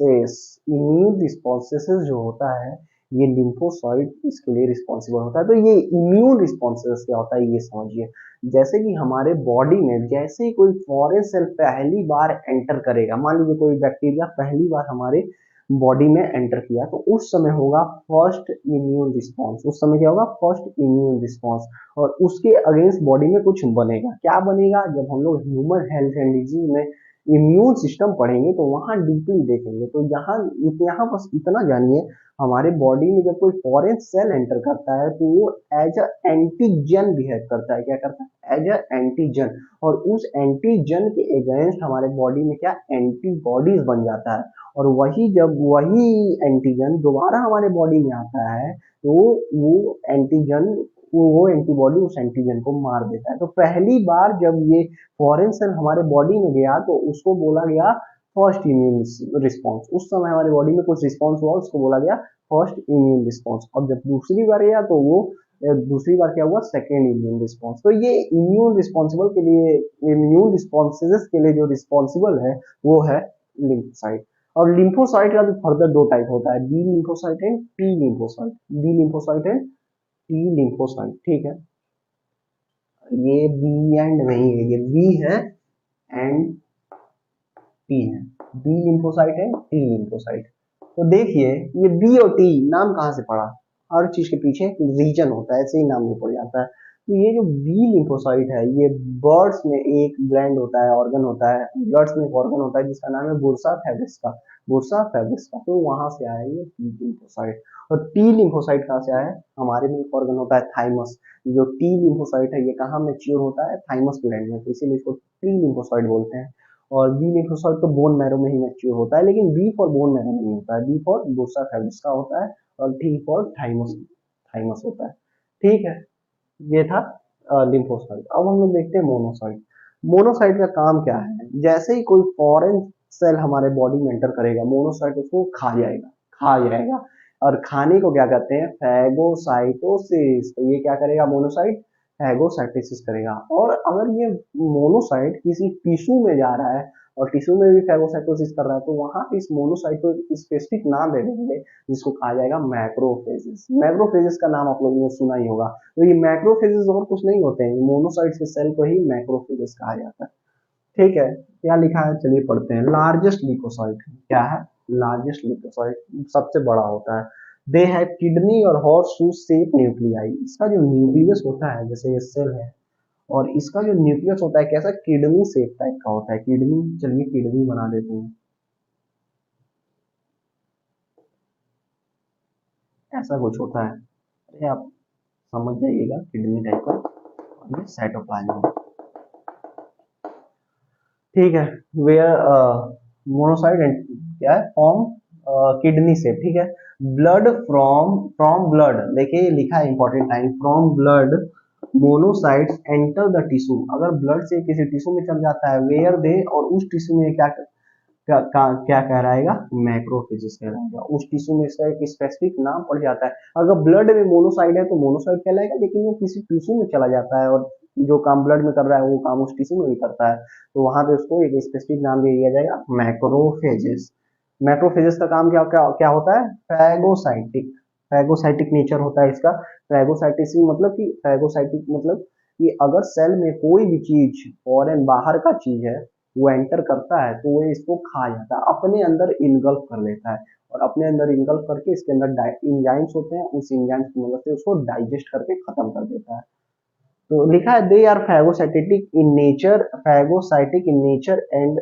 जो होता है ये लिम्फोसाइट इसके लिए रिस्पॉन्सिबल होता है। तो ये इम्यून रिस्पॉन्सेस क्या होता है ये समझिए। जैसे कि हमारे बॉडी में जैसे ही कोई फॉरेन सेल पहली बार एंटर करेगा, मान लीजिए कोई बैक्टीरिया पहली बार हमारे बॉडी में एंटर किया, तो उस समय होगा फर्स्ट इम्यून रिस्पॉन्स, उस समय क्या होगा, फर्स्ट इम्यून रिस्पॉन्स, और उसके अगेंस्ट बॉडी में कुछ बनेगा। क्या बनेगा, जब हम लोग ह्यूमन हेल्थ एंड डिजीज में इम्यून सिस्टम पढ़ेंगे तो वहां डीपली देखेंगे। तो यहाँ बस इतना जानिए, हमारे बॉडी में जब कोई फॉरेन सेल एंटर करता है तो वो एज अ एंटीजन बिहेव करता है, क्या करता है, एज अ एंटीजन, और उस एंटीजन के अगेंस्ट हमारे बॉडी में क्या, एंटीबॉडीज बन जाता है, और वही एंटीजन दोबारा हमारे बॉडी में आता है तो वो एंटीजन वो एंटीबॉडी उस एंटीजन को मार देता है। तो पहली बार जब ये फॉरेन सेल हमारे बॉडी में गया तो उसको बोला गया फर्स्ट इम्यून रिस्पॉन्स, उस समय हमारे बॉडी में कुछ रिस्पॉन्स हुआ उसको बोला गया फर्स्ट इम्यून रिस्पॉन्स। अब जब दूसरी बार गया तो वो दूसरी बार क्या हुआ, सेकेंड इम्यून रिस्पॉन्स। तो ये इम्यून रिस्पॉन्सेस के लिए जो रिस्पॉन्सिबल है वो है लिम्फोसाइट। और लिम्फोसाइट का भी फर्दर दो टाइप होता है, B lymphocyte and T lymphocyte, B lymphocyte and T lymphocyte. ठीक है, ये बी एंड नहीं है, ये बी है एंड टी है, बी लिम्फोसाइट है, टी लिम्फोसाइट। तो देखिए ये बी और टी नाम कहाँ से पड़ा, हर चीज के पीछे रीजन होता है, ऐसे ही नाम नहीं पड़ जाता है। तो ये जो बी लिम्फोसाइट है ये बर्ड्स में एक ग्लैंड होता है, ऑर्गन होता है, ब्लड्स में एक ऑर्गन होता है जिसका नाम है बुर्सा फेब्रिस्का, तो वहां से आया ये बी लिम्फोसाइट। और टी लिम्फोसाइट कहाँ से आया, हमारे में एक ऑर्गन होता है थाइमस, जो टी लिम्फोसाइट है ये कहाँ मैच्योर होता है, थाइमस ग्लैंड में, तो इसीलिए इसको टी लिम्फोसाइट बोलते हैं। और बी लिम्फोसाइट तो बोन मैरो में ही मैच्योर होता है, लेकिन बी फॉर बोन मैरो नहीं होता है, बी फॉर बुर्सा फेब्रिस्का होता है, और टी फॉर थाइमस थाइमस होता है। ठीक है, ये था लिम्फोसाइट। अब हम लोग देखते हैं मोनोसाइट। मोनोसाइट का काम क्या है, जैसे ही कोई फॉरेन सेल हमारे बॉडी में एंटर करेगा मोनोसाइट उसको खा जाएगा, और खाने को क्या कहते हैं, फैगोसाइटोसिस। तो ये क्या करेगा, मोनोसाइट फैगोसाइटोसिस करेगा। और अगर ये मोनोसाइट किसी टिश्यू में जा रहा है और टिश्यू में भी फैगोसाइटोसिस कर रहा है, तो वहां पे इस मोनोसाइट को एक स्पेसिफिक नाम दे देंगे जिसको कहा जाएगा मैक्रोफेजेस। मैक्रोफेजेस का नाम आप लोगों ने सुना ही होगा। तो ये मैक्रोफेजेस और कुछ नहीं होते हैं, मोनोसाइट्स के सेल को ही मैक्रोफेजेस कहा जाता है। ठीक है, क्या लिखा है चलिए पढ़ते हैं। लार्जेस्ट लिकोसाइट क्या है? लार्जेस्ट लिकोसाइट सबसे बड़ा होता है। दे हैव किडनी और हॉर्स शू शेप न्यूक्लियाई। इसका जो न्यूक्लियस होता है, जैसे ये सेल है और इसका जो न्यूक्लियस होता है कैसा किडनी शेप टाइप का होता है। किडनी, चलिए किडनी बना देते हैं, ऐसा कुछ होता है। अरे आप समझ जाइएगा किडनी टाइप का। और ये साइटोप्लाज्म, ठीक है। वेयर मोनोसाइट एंड क्या है फॉर्म किडनी से, ठीक है। ब्लड फ्रॉम फ्रॉम ब्लड, देखिए लिखा है important time, from blood monocytes enter the tissue. अगर ब्लड से किसी टिश्यू में चल जाता है, वेयर दे, और उस टिश्यू में क्या क्या कहलाएगा? मैक्रोफेजेस कहलाएगा। उस टिश्यू में इसका एक स्पेसिफिक नाम पड़ जाता है। अगर ब्लड में मोनोसाइट है तो मोनोसाइट कहलाएगा, लेकिन वो किसी टिश्यू में चला जाता है और जो काम ब्लड में कर रहा है वो काम उस टिश्यू में भी करता है, तो वहां पे उसको एक स्पेसिफिक नाम दे दिया जाएगा मैक्रोफेजेस। मैक्रोफेजेस का काम क्या क्या क्या होता है? फैगोसाइटिक, फैगोसाइटिक नेचर होता है इसका। फैगोसाइटिस मतलब कि फैगोसाइटिक मतलब कि अगर सेल में कोई भी चीज फॉरेन बाहर का चीज है वो एंटर करता है तो वो इसको खा जाता है, अपने अंदर इनगल्फ कर लेता है, और अपने अंदर इनगल्फ करके इसके अंदर इंजाइम्स होते हैं, उस इंजाइम्स की मदद से उसको डाइजेस्ट करके खत्म कर देता है। तो लिखा है they are phagocytic in nature, phagocytic in nature and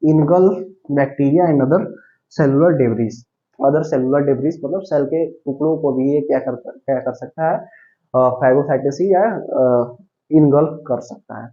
engulf bacteria and other cellular debris. Other cellular debris मतलब सेल के टुकड़ों को भी ये क्या कर सकता है? फैगोसाइटोसिस या इनगल्फ कर सकता है।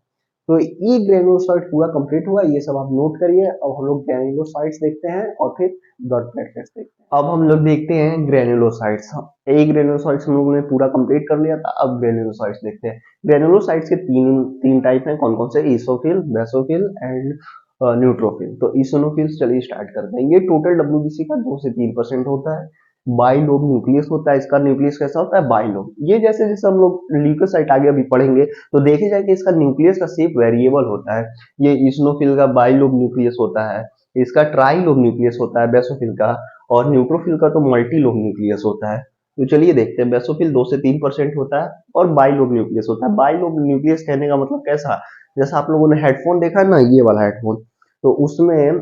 तो ये ग्रेनुलोसाइट पूरा कंप्लीट हुआ, ये सब आप नोट करिए। अब हम लोग ग्रेनुलोसाइट्स देखते हैं और फिर ब्लड प्लेटलेट्स देखते हैं। अब हम लोग देखते हैं ग्रेनुलोसाइट्स। ए ग्रेनुलोसाइट्स हम लोगों ने पूरा कंप्लीट कर लिया था, अब ग्रेनुलोसाइट्स देखते हैं। ग्रेनुलोसाइट्स के तीन तीन टाइप हैं, कौन कौन से? ईसोफिल, बेसोफिल एंड न्यूट्रोफिल। तो ईसोनोफिल्स चलिए स्टार्ट करते हैं। ये टोटल डब्ल्यूबीसी का 2 से 3% होता है। बाइलोब न्यूक्लियस होता है, इसका न्यूक्लियस कैसा होता है? बाइलोब। ये जैसे जैसे हम लोग ल्यूकोसाइट आगे अभी पढ़ेंगे तो देखे जाए कि इसका न्यूक्लियस का शेप वेरिएबल होता है। ये इस्नोफिल का बाइलोब न्यूक्लियस होता है, इसका ट्राइलोब न्यूक्लियस होता है बेसोफिल का, और न्यूट्रोफिल का तो मल्टीलोब न्यूक्लियस होता है। तो चलिए देखते हैं। बेसोफिल 2 से 3% होता है और बाइलोब न्यूक्लियस होता है। बाइलोब न्यूक्लियस कहने का मतलब कैसा? जैसा आप लोगों ने हेडफोन देखा है ना, ये वाला हेडफोन, तो उसमें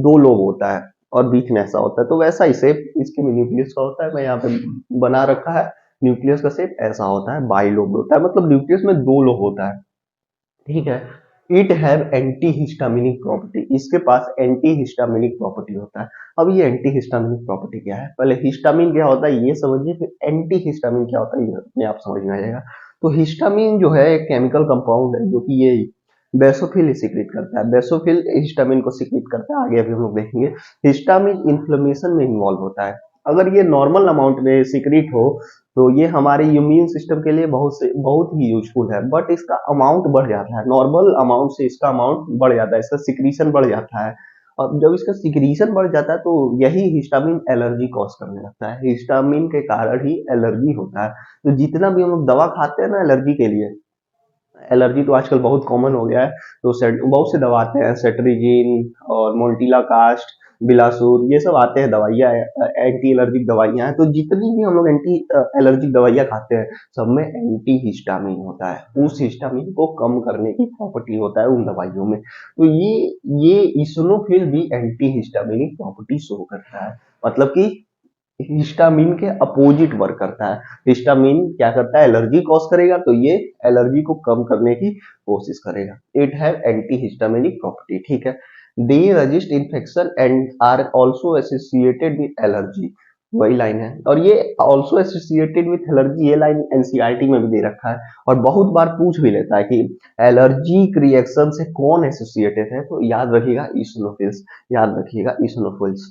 2 लोब होता है और बीच में ऐसा होता है, तो वैसा ही शेप इसके में न्यूक्लियस का होता है। मैं यहाँ पे बना रखा है, न्यूक्लियस का शेप ऐसा होता है, बाइलोब होता है, मतलब न्यूक्लियस में 2 लोब होता है। ठीक है। It have anti histaminic property, इसके पास एंटी हिस्टामिनिक प्रॉपर्टी होता है। अब ये एंटी हिस्टामिनिक प्रॉपर्टी क्या है? पहले हिस्टामिन क्या होता है ये समझिए, फिर एंटी हिस्टामिन क्या होता है ये अपने आप समझ में आ जाएगा। तो हिस्टामिन जो है एक केमिकल कंपाउंड है जो कि ये बेसोफिल सिक्रीट करता है। बेसोफिल हिस्टामिन को सिक्रीट करता है, आगे अभी हम लोग देखेंगे। हिस्टामिन इन्फ्लेमेशन में इन्वॉल्व होता है। अगर ये नॉर्मल अमाउंट में सिक्रीट हो तो ये हमारे इम्यून सिस्टम के लिए बहुत ही यूजफुल है, बट इसका अमाउंट बढ़ जाता है, नॉर्मल अमाउंट से इसका अमाउंट बढ़ जाता है, इसका सिक्रीशन बढ़ जाता है। और जब इसका सिक्रीशन बढ़ जाता है तो यही हिस्टामिन एलर्जी कॉज करने लगता है। हिस्टामिन के कारण ही एलर्जी होता है। तो जितना भी हम लोग दवा खाते हैं ना एलर्जी के लिए, एलर्जी तो आजकल बहुत कॉमन हो गया है, तो बहुत से दवा आते हैं, सेट्रिजिन और मोन्टिला कास्ट, बिलासुर, ये सब आते हैं दवाइयाँ, एंटी एलर्जिक दवाइयाँ हैं। तो जितनी भी हम लोग एंटी एलर्जिक दवाइयाँ खाते हैं सब में एंटी हिस्टामिन होता है, उस हिस्टामिन को कम करने की प्रॉपर्टी होता है उन दवाइयों में। तो ये इसोनोफिल भी एंटी हिस्टामिनिक प्रॉपर्टी शो करता है, मतलब कि हिस्टामिन के अपोजिट वर्क करता है। हिस्टामिन क्या करता है? एलर्जी कॉज करेगा, तो ये एलर्जी को कम करने की कोशिश करेगा। It have anti histaminic property, ठीक है। They resist infection and are also associated with allergy, वही लाइन है। और ये ऑल्सो एसोसिएटेड विथ एलर्जी, ये लाइन एनसीईआरटी में भी दे रखा है और बहुत बार पूछ भी लेता है कि एलर्जिक रिएक्शन से कौन एसोसिएटेड है, तो याद रखिएगा ईसोनोफिल्स, याद रखिएगा ईसोनोफिल्स।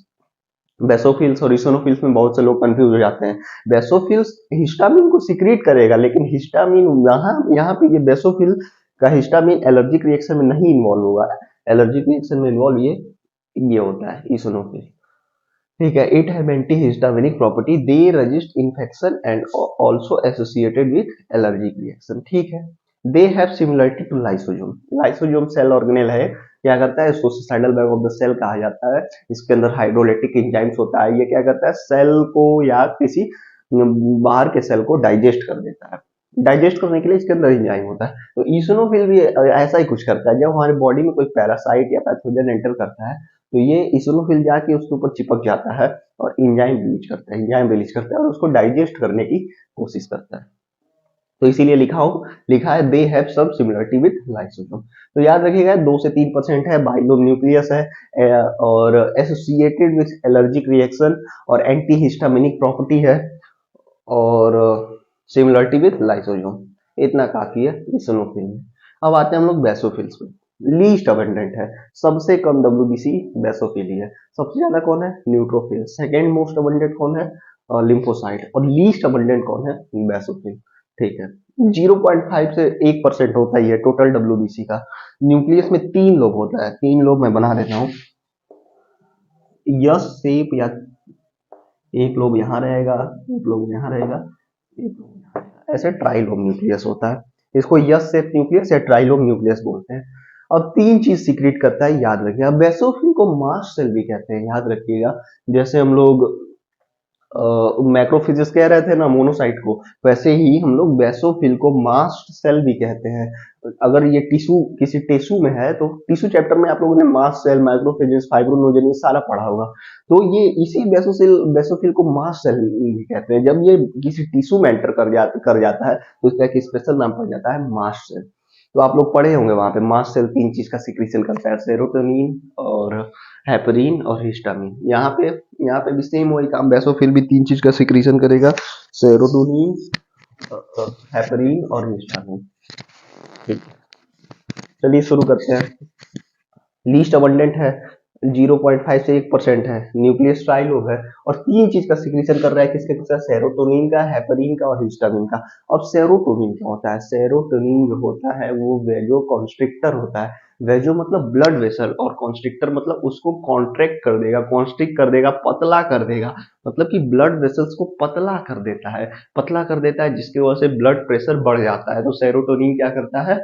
बेसोफिल्स और इसोनोफिल्स में बहुत से लोग कंफ्यूज हो जाते हैं। बेसोफिल्स हिस्टामिन को सिक्रीट करेगा, लेकिन हिस्टामिन यहाँ यहाँ पे ये बेसोफिल का हिस्टामिन एलर्जिक रिएक्शन में नहीं इन्वॉल्व होगा। एलर्जिक रिएक्शन में इन्वॉल्व ये होता है इसोनोफिल, ठीक है। It have anti histaminic property, they resist infection and also associated with allergic reaction, ठीक है। They have similarity to lysosome. Lysosome cell organelle है, क्या करता है, इसको suicidal bag of the cell कहा जाता है। इसके अंदर हाइड्रोलाइटिक एंजाइम्स होता है, ये क्या करता है, सेल को या किसी बाहर के सेल को डाइजेस्ट कर देता है। डाइजेस्ट करने के लिए इसके अंदर एंजाइम होता है। तो ईसोनोफिल भी ऐसा ही कुछ करता है। जब हमारे बॉडी में कोई पैरासाइट या पैथोजन एंटर करता है तो ये ईसोनोफिल जाके उसके ऊपर चिपक जाता है और एंजाइम रिलीज करता है और उसको डाइजेस्ट करने की कोशिश करता है। तो इसीलिए लिखा है they have some similarity with lysosome. तो याद रखिएगा 2 से 3% है, बाइलोम न्यूक्लियस है, और एसोसिएटेड विद एलर्जिक रिएक्शन और एंटी हिस्टामिनिक प्रॉपर्टी है, और सिमिलरिटी विद लाइसोसोम। इतना काफी है इसिनोफिल में। अब आते हैं हम लोग बेसोफिल्स पे। लीस्ट अबंडेंट है, सबसे कम डब्ल्यूबीसी बेसोफिल ही है। सबसे ज्यादा कौन है, न्यूट्रोफिल। सेकेंड मोस्ट अबंडेंट कौन है, लिम्फोसाइट। और लीस्ट अबंडेंट कौन है, बेसोफिल। ठीक है, 0.5 से 1% होता ही है टोटल डब्ल्यूबीसी का। न्यूक्लियस में 3 लोब होता है, 3 लोब मैं बना देता हूँ। यस शेप, या एक लोब यहाँ रहेगा, एक लोब यहाँ रहेगा, एक लोब यहाँ रहेगा, ऐसे ट्राइलोब न्यूक्लियस होता है। इसको यस शेप न्यूक्लियस या ट्राइलोब न्यूक्लियस बोलते हैं। अब 3 चीज सीक्रेट करता है, याद रखिएगा। बेसोफिल को मास्ट सेल भी कहते हैं, याद रखिएगा। जैसे हम लोग मैक्रोफिजिक्स कह रहे थे ना मोनोसाइट को, वैसे ही हम लोग बेसोफिल को मास्ट सेल भी कहते हैं। अगर ये टिश्यू किसी टिश्यू में है तो टिश्यू चैप्टर में आप लोगों ने मास्ट सेल, मैक्रोफिजिक्स, फाइब्रोनोजेन सारा पढ़ा होगा। तो ये इसी बेसोफिल को मास्ट सेल भी कहते हैं। जब ये किसी टिश्यू में एंटर कर जाता है तो इसका एक स्पेशल नाम पड़ जाता है मास्ट सेल। तो आप लोग पढ़े होंगे वहां पे मास्ट सेल 3 चीज का सिक्रीशन करता है, सेरोटोनिन और हेपरिन और हिस्टामिन। यहाँ पे भी सेम वही काम, बेसोफिल भी 3 चीज का सिक्रीशन करेगा, सेरोटोनिन, हेपरिन और हिस्टामिन। ठीक, चलिए शुरू करते हैं। लीस्ट अबंडेंट है, 0.5 से 1% है, न्यूक्लियस ट्राइलोब है, और 3 चीज का सिक्रीशन कर रहा है, किसके किसका, सेरोटोनिन का, हेपरिन का और हिस्टामिन का। अब सेरोटोनिन क्या होता है, सेरोटोनिन जो होता है वो वेजो कॉन्स्ट्रिक्टर होता है। वेजो मतलब ब्लड वेसल, और कॉन्स्ट्रिक्टर मतलब उसको कॉन्ट्रैक्ट कर देगा, कॉन्स्ट्रिक्ट कर देगा, पतला कर देगा। मतलब कि ब्लड वेसल्स को पतला कर देता है, जिसकी वजह से ब्लड प्रेशर बढ़ जाता है। तो सेरोटोनिन क्या करता है,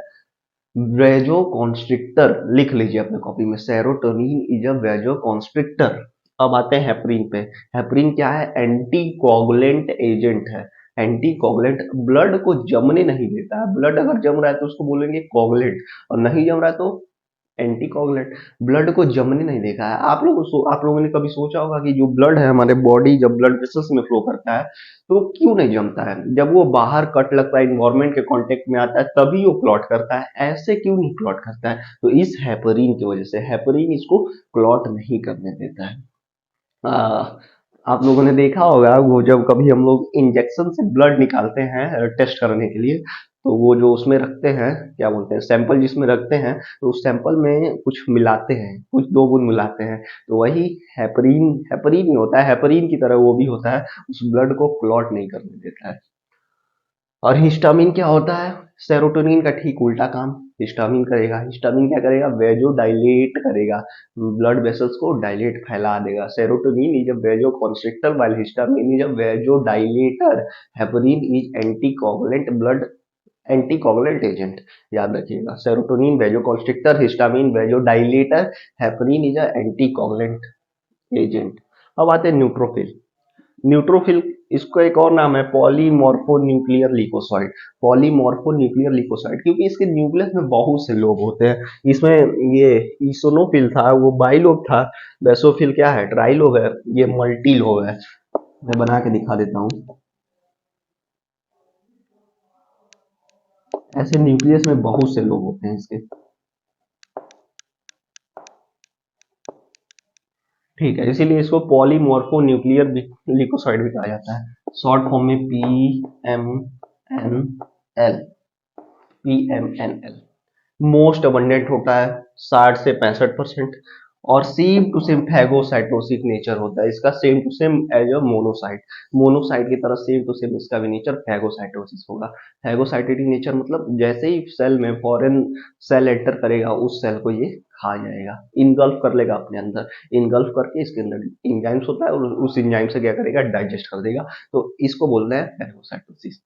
वेजोकॉन्स्ट्रिक्टर। लिख लीजिए अपने कॉपी में, सेरोटोनिन इज अ वेजोकॉन्स्ट्रिक्टर। अब आते हैं हेपरिन पे। हेपरिन क्या है, एंटी कोगुलेंट एजेंट है। एंटी कोगुलेंट, ब्लड को जमने नहीं देता है। ब्लड अगर जम रहा है तो उसको बोलेंगे कोगुलेंट, और नहीं जम रहा है तो एंटीकोगुलेंट। ब्लड को जमने नहीं देखा है। आप लोगों ने कभी सोचा होगा कि जो ब्लड है हमारे बॉडी, जब ब्लड वेसल्स में फ्लो करता है तो क्यों नहीं जमता है। जब वो बाहर कट लगता है, इन्वायरमेंट के कांटेक्ट में आता है, तभी वो क्लॉट करता है। ऐसे क्यों नहीं क्लॉट करता है, तो इस हेपरिन की वजह से। हेपरिन इसको क्लॉट नहीं करने देता है। आ, आप लोगों ने देखा होगा, वो जब कभी हम लोग इंजेक्शन से ब्लड निकालते हैं टेस्ट करने के लिए, तो वो जो उसमें रखते हैं, क्या बोलते हैं, सैंपल जिसमें रखते हैं, तो उस सैंपल में कुछ मिलाते हैं, कुछ 2 बूंद मिलाते हैं। तो वही हेपरीन, हेपरीन ही होता है, हेपरीन की तरह वो भी होता है, उस ब्लड को क्लॉट नहीं करने देता है। और हिस्टामिन क्या होता है, सेरोटोनिन का ठीक उल्टा काम हिस्टामिन करेगा। हिस्टामिन क्या करेगा, वेजो डायलेट करेगा, ब्लड वेसल्स को डायलेट, फैला देगा। Serotonin is a vasoconstrictor while histamine is a vasodilator. Heparin is anticoagulant, blood anticoagulant agent. याद रखिएगा, serotonin vasoconstrictor, histamine vasodilator, heparin is a anticoagulant agent. अब आते हैं न्यूट्रोफिल। न्यूट्रोफिल, इसको एक और नाम है पॉलीमॉर्फोन्यूक्लियर लिकोसाइट। पॉलीमॉर्फोन्यूक्लियर लिकोसाइट, क्योंकि इसके न्यूक्लियस में बहुत से लोब होते हैं। इसमें ये ईसोनोफिल था, वो बाइलोब था। बेसोफिल क्या है, ट्राइलोब है, ये मल्टी लोब है। मैं बना के दिखा देता हूँ। ऐसे न्यूक्लियस में बहुत से लोब होते हैं इसके। ठीक है, इसीलिए इसको पॉलीमॉर्फोन्यूक्लियर लिकोसाइट भी कहा जाता है। शॉर्ट फॉर्म में एन PMNL। मोस्ट अबंडेंट होता है 60 से 65%, और same to same phagocytosis nature होता है इसका, same to same as a monocyte. Monocyte की तरह सेम टू सेम इसका भी नेचर फैगोसाइटोसिस होगा। फैगोसाइटेटिक नेचर मतलब जैसे ही सेल में फॉरेन सेल एंटर करेगा, उस सेल को ये खा जाएगा, इनगल्फ कर लेगा अपने अंदर। इनगल्फ करके इसके अंदर इंजाइम्स होता है, और उस इंजाइम से क्या करेगा, डाइजेस्ट कर देगा। तो इसको बोलते हैं फैगोसाइटोसिस।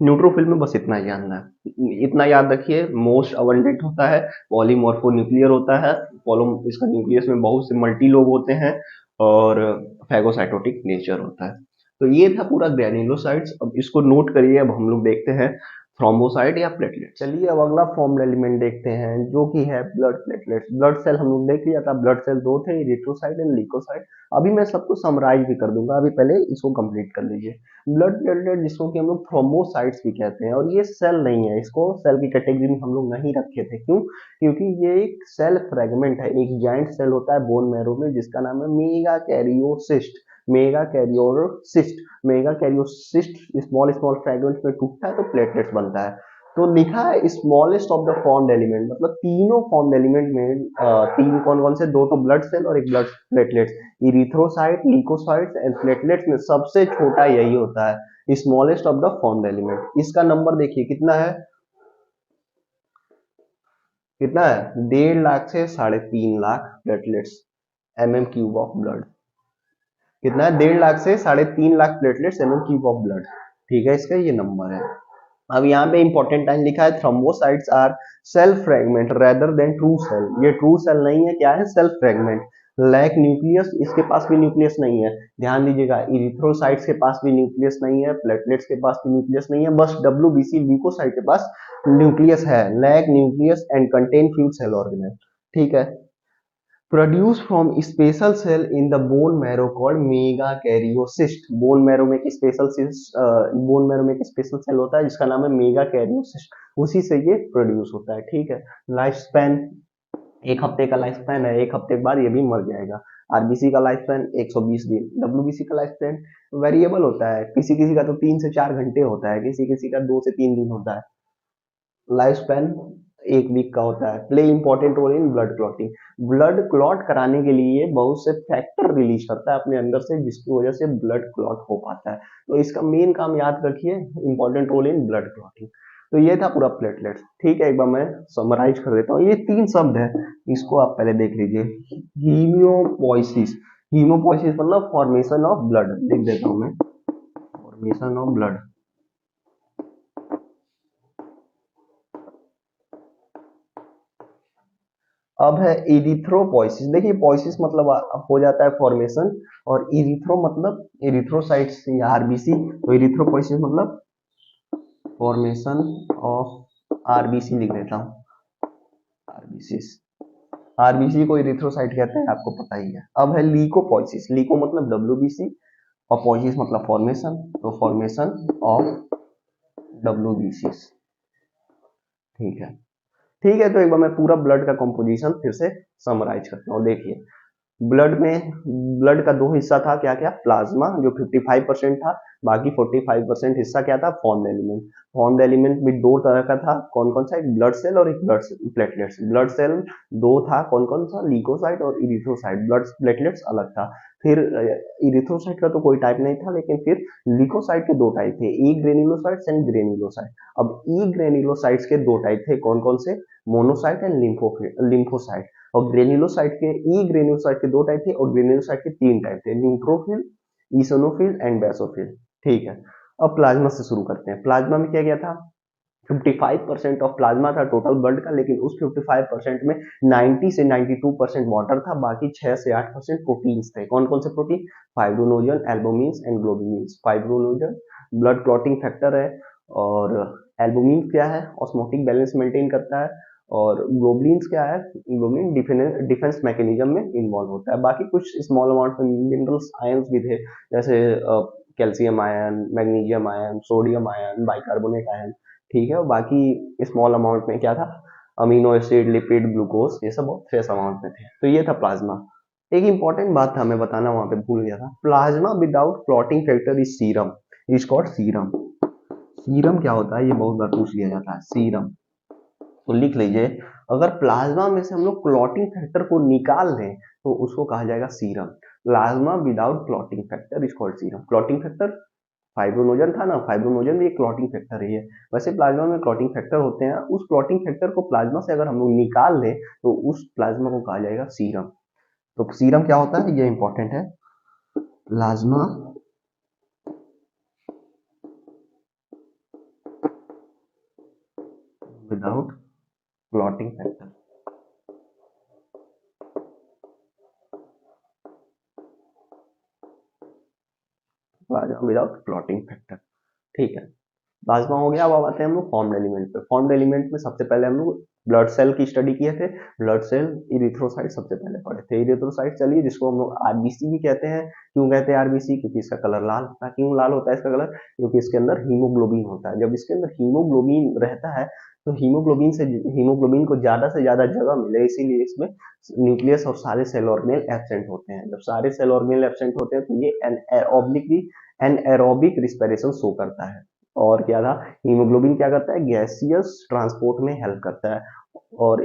न्यूट्रोफिल में बस इतना ही जानना है, इतना याद रखिए। मोस्ट अबंडेंट होता है, पॉलीमॉर्फोन्यूक्लियर होता है, पॉलो इसका न्यूक्लियस में बहुत से मल्टी लोब होते हैं और फैगोसाइटोटिक नेचर होता है। तो ये था पूरा ग्रैन्युलोसाइट्स। अब इसको नोट करिए। अब हम लोग देखते हैं थ्रोम्बोसाइट या प्लेटलेट। चलिए अब अगला फॉर्म्ड एलिमेंट देखते हैं जो कि है ब्लड प्लेटलेट्स। ब्लड सेल हम लोग देख लिया था, ब्लड सेल दो थे, इरिथ्रोसाइट एंड ल्यूकोसाइट। अभी मैं सबको समराइज भी कर दूंगा, अभी पहले इसको कंप्लीट कर लीजिए। ब्लड प्लेटलेट जिसको कि हम लोग थ्रोम्बोसाइट्स भी कहते हैं, और ये सेल नहीं है, इसको सेल की कैटेगरी में हम लोग नहीं रखे थे। क्यों? क्योंकि ये एक सेल फ्रेगमेंट है, एक जाइंट सेल होता है बोन मैरो में जिसका नाम है megakaryocyte. Megakaryocyte, megakaryocyte small small fragments में टूटता है तो प्लेटलेट्स बनता है। तो लिखा है smallest of the formed element, मतलब तीनों फॉर्म्ड एलिमेंट में तीन कौन कौन से, दो तो ब्लड सेल और एक blood platelets. Erythrocyte, leucocytes and platelets में सबसे छोटा यही होता है, smallest of the formed element. इसका नंबर देखिए कितना है, कितना है, 1.5 लाख से 3.5 lakh platelets mm³ of blood. कितना है, 1.5 लाख से 3.5 lakh platelets mm³ of blood. ठीक है, इसका ये नंबर है। अब यहाँ पे इंपॉर्टेंट टाइम लिखा है, thrombocytes are cell fragment rather than true cell. ये ट्रू सेल नहीं है, क्या है, सेल्फ फ्रेगमेंट। लैक न्यूक्लियस, इसके पास भी न्यूक्लियस नहीं है। ध्यान दीजिएगा, इरिथ्रोसाइट्स के पास भी न्यूक्लियस नहीं है, प्लेटलेट्स के पास भी न्यूक्लियस नहीं है, बस डब्ल्यूबीसी ल्यूकोसाइट के पास न्यूक्लियस है। Lack nucleus and contain few cell organelle. ठीक है। Produce from special cell in the bone marrow called megakaryocyte. Bone marrow में एक स्पेशल बोन मैरो में एक स्पेशल सेल होता है जिसका नाम है मेगा कैरियोसिस्ट, उसी से ये प्रोड्यूस होता है। ठीक है। लाइफ स्पैन 1 हफ्ते का लाइफ स्पैन है, 1 हफ्ते के बाद ये भी मर जाएगा। आरबीसी का लाइफ स्पैन 120 दिन। डब्ल्यूबीसी का लाइफ स्पैन वेरिएबल होता है, किसी किसी का तो 3 से 4 घंटे होता है, किसी किसी का 2 से 3 दिन होता है। लाइफ स्पैन 1 वीक का होता है। Play important role in blood clotting. Blood clot कराने के लिए बहुत से फैक्टर रिलीज करता है अपने अंदर से, जिसकी वजह से ब्लड क्लॉट हो पाता है। तो इसका मेन काम याद रखिए, important role in blood clotting. तो ये था पूरा प्लेटलेट्स। ठीक है, एक बार मैं समराइज कर देता हूँ। ये 3 शब्द है, इसको आप पहले देख लीजिए। हीमियोपोइसिस, हीमोपोइसिस मतलब फॉर्मेशन ऑफ ब्लड, लिख देता हूँ मैं, फॉर्मेशन ऑफ ब्लड। अब है इरिथ्रोपोइसिस। देखिए पोइसिस मतलब हो जाता है फॉर्मेशन, और इरिथ्रो मतलब इरिथ्रोसाइट्स या आरबीसी। तो इरिथ्रोपोइसिस मतलब फॉर्मेशन ऑफ आरबीसी, लिख देता हूँ आरबीसीस। आरबीसी को इरिथ्रोसाइट कहते हैं, आपको पता ही है। अब है लीकोपोइसिस। लीको मतलब डब्ल्यूबीसी और पोइसिस मतलब फॉर्मेशन, तो फॉर्मेशन ऑफ डब्ल्यूबीसीस। ठीक है। ठीक है, तो एक बार मैं पूरा ब्लड का कंपोजिशन फिर से समराइज करता हूँ। देखिए ब्लड में, ब्लड का दो हिस्सा था, क्या क्या, प्लाज्मा जो 55% था, बाकी 45% हिस्सा क्या था, फॉर्म्ड एलिमेंट। फॉर्म्ड एलिमेंट भी दो तरह का था, कौन कौन सा, एक ब्लड सेल और एक ब्लड प्लेटलेट्स। ब्लड सेल दो था, कौन कौन सा, लीकोसाइट और इरिथ्रोसाइट। ब्लड प्लेटलेट्स अलग था। फिर इरिथ्रोसाइट का तो कोई टाइप नहीं था, लेकिन फिर लीकोसाइट के दो टाइप थे, ई ग्रेन्युलोसाइट्स एंड ग्रेन्युलोसाइट। अब ई ग्रेन्युलोसाइट्स के दो टाइप थे, कौन कौन से, मोनोसाइट एंड लिम्फोसाइट। और ग्रेन्युलोसाइट के, ई ग्रेन्युलोसाइट के दो टाइप थे और ग्रेन्युलोसाइट के 3 टाइप थे, न्यूट्रोफिल, ईसोनोफिल एंड बेसोफिल। ठीक है। अब प्लाज्मा से शुरू करते हैं। प्लाज्मा में क्या क्या था, 55% ऑफ प्लाज्मा था टोटल ब्लड का, लेकिन उस 55% में 90 से 92% वाटर था, बाकी 6 से 8% प्रोटीन्स थे। कौन कौन से protein, fibrinogen, albumin and globulin. Fibrinogen blood clotting factor है, और एल्बुमिन क्या है, ऑस्मोटिक बैलेंस मेंटेन करता है, और ग्लोबुलिन क्या है, ग्लोबुलिन डिफेंस मैकेनिज्म में इन्वॉल्व होता है। बाकी कुछ स्मॉल अमाउंट में मिनरल्स आयंस भी थे, जैसे calcium ion, magnesium ion, sodium ion, bicarbonate ion. ठीक है। और बाकी स्मॉल अमाउंट में क्या था, अमीनो एसिड, लिपिड, ग्लूकोज, ये सब बहुत ट्रेस अमाउंट में थे। तो ये था प्लाज्मा। एक इंपॉर्टेंट बात था मैं बताना वहां पे भूल गया था, plasma without clotting factor is serum, is called serum. Serum क्या होता है, ये बहुत बार पूछ लिया जाता है, सीरम। तो लिख लीजिए, अगर प्लाज्मा में से हम लोग क्लॉटिंग फैक्टर को निकाल दें तो उसको कहा जाएगा serum. Plasma without clotting factor is called serum. Clotting factor fibrinogen था ना, फाइब्रोनोजन भी एक क्लॉटिंग फैक्टर ही है। वैसे प्लाज्मा में क्लॉटिंग फैक्टर होते हैं, उस क्लॉटिंग फैक्टर को प्लाज्मा से अगर हम लोग निकाल दें तो उस प्लाज्मा को कहा जाएगा सीरम। तो सीरम क्या होता है, ये इंपॉर्टेंट है। Plasma without clotting factor, plasma without clotting factor. ठीक है, प्लाज्मा हो गया। अब आते हैं हम लोग फॉर्म्ड एलिमेंट पे। फॉर्म्ड एलिमेंट में सबसे पहले हम लोग ब्लड सेल की स्टडी किए थे। ब्लड सेल, इरिथ्रोसाइट सबसे पहले पढ़े थे। इरिथ्रोसाइट चलिए, जिसको हम लोग आरबीसी भी कहते हैं। क्यों कहते हैं आरबीसी? क्योंकि इसका कलर लाल होता है। क्यों लाल होता है इसका कलर? क्योंकि इसके अंदर हीमोग्लोबिन होता है। जब इसके अंदर हीमोग्लोबिन रहता है तो हीमोग्लोबिन को ज्यादा से ज्यादा जगह मिले, इसीलिए इसमें न्यूक्लियस और सारे सेल ऑर्गेनेल एब्सेंट होते हैं। जब सारे सेल ऑर्गेनेल एब्सेंट होते हैं तो ये एनएरोबिक रिस्पिरेशन शो करता है। और क्या था, हीमोग्लोबिन क्या करता है? गैसियस ट्रांसपोर्ट में हेल्प करता है। और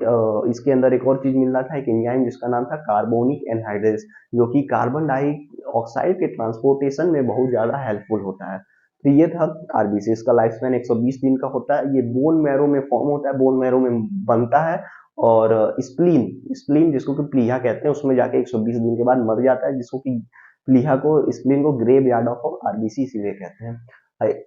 इसके अंदर एक और चीज मिल रहा था, एक एंजाइम जिसका नाम था कार्बोनिक एनहाइड्रेज, जो कि कार्बन डाइऑक्साइड के ट्रांसपोर्टेशन में बहुत ज्यादा हेल्पफुल होता है। तो ये था आरबीसी। इसका लाइफ स्पैन 120 दिन का होता है। ये बोन मैरो में फॉर्म होता है, बोन मैरो में बनता है। और स्प्लीन स्प्लीन जिसको कि प्लीहा कहते हैं, उसमें जाके 120 दिन के बाद मर जाता है, जिसको कि प्लीहा को, स्प्लीन को ग्रेव यार्ड ऑफ आरबीसी इसीलिए कहते हैं।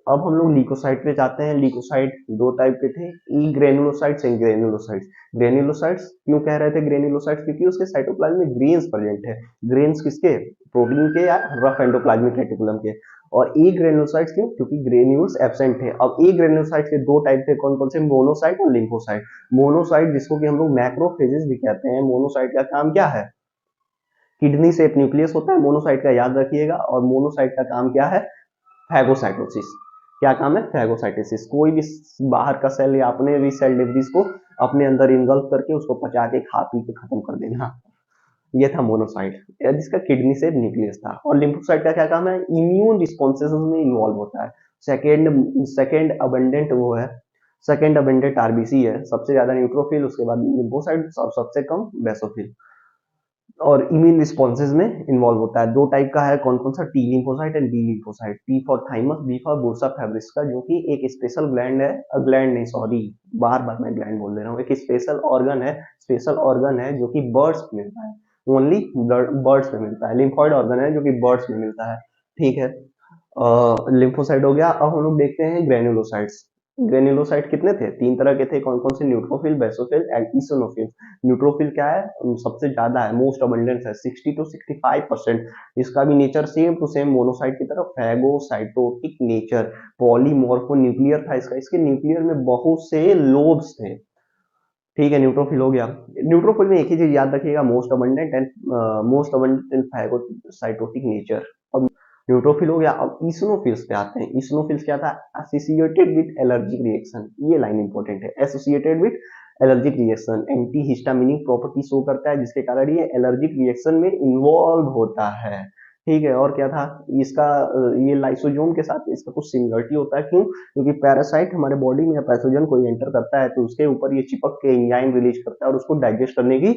अब हम लोग लीकोसाइट पे जाते हैं। लीकोसाइट दो टाइप के थे, ई ग्रेनुलोसाइट्स एंड ग्रेनुलोसाइट्स। ग्रेनुलोसाइट्स क्यों कह रहे थे ग्रेनुलोसाइट्स? क्योंकि उसके साइटोप्लाज्म में ग्रेन्स प्रेजेंट है। ग्रेन्स किसके? प्रोटीन के या रफ एंडोप्लाज्मिक रेटिकुलम के। और ई ग्रेनुलोसाइट्स क्यों? क्योंकि ग्रेन्यूल्स एब्सेंट थे। अब ई ग्रेनुलोसाइट्स के दो टाइप थे, कौन कौन से? मोनोसाइट और लिम्फोसाइट। मोनोसाइट जिसको कि हम लोग मैक्रोफेजेस भी कहते हैं। मोनोसाइट का काम क्या है? किडनी शेप न्यूक्लियस होता है मोनोसाइट का, याद रखिएगा। और मोनोसाइट का काम क्या है? फैगोसाइटोसिस। क्या काम है? फैगोसाइटोसिस। कोई भी बाहर का सेल या अपने भी सेल डिब्रीज को अपने अंदर इन्गल्फ करके उसको पचा के खा पी के खत्म कर देना। ये था मोनोसाइट, जिसका किडनी से न्यूक्लियस था। और लिम्फोसाइट का क्या काम है? इम्यून रिस्पॉन्सेस में इन्वॉल्व होता है। सेकेंड अबंडेंट वो है, सेकेंड अबंडेंट आरबीसी है। सबसे ज्यादा न्यूट्रोफिल, उसके बाद लिम्फोसाइट, सबसे कम बेसोफिल। और इम्यून रिस्पॉन्सेज में इन्वॉल्व होता है। दो टाइप का है, कौन कौन सा? T lymphocyte and B lymphocyte. T for thymus, B for bursa fabricius का, जो कि एक स्पेशल ग्लैंड है। ग्लैंड नहीं, सॉरी, बार बार मैं ग्लैंड बोल दे रहा हूँ। एक स्पेशल ऑर्गन है जो कि बर्ड्स में मिलता है। ओनली बर्ड्स में मिलता है। लिम्फॉइड ऑर्गन है जो कि बर्ड्स में मिलता है। ठीक है, लिम्फोसाइट हो गया। अब हम लोग देखते हैं ग्रेनुलोसाइट्स। ग्रेनुलोसाइट कितने थे? तीन तरह के थे। कौन कौन से? Neutrophil, basophil and eosinophil. Neutrophil क्या है? सबसे ज्यादा है, मोस्ट अबंडेंस है, 60 to 65%। इसका भी nature same to same monocyte की तरह, फैगोसाइटोटिक नेचर। पॉलीमॉर्फो न्यूक्लियर था इसका। इसके न्यूक्लियर में बहुत से लोब्स थे। ठीक है, न्यूट्रोफिल हो गया। न्यूट्रोफिल में एक ही चीज याद रखिएगा, मोस्ट अबंडेंट एंड फैगोसाइटोटिक नेचर। अब न्यूट्रोफिल हो गया। अब ईसनोफिल्स पे आते हैं। ईसनोफिल्स क्या था? Associated with allergic reaction. ये लाइन इंपॉर्टेंट है, associated with allergic reaction. Anti histaminic property show करता है, जिसके कारण ये एलर्जिक रिएक्शन में इन्वॉल्व होता है। ठीक है, और क्या था इसका? ये लाइसोजोम के साथ इसका कुछ सिमिलरिटी होता है। क्यों? क्योंकि पैरासाइट हमारे बॉडी में पैथोजन को एंटर करता है तो उसके ऊपर ये चिपक के एंजाइम रिलीज करता है और उसको डाइजेस्ट करने की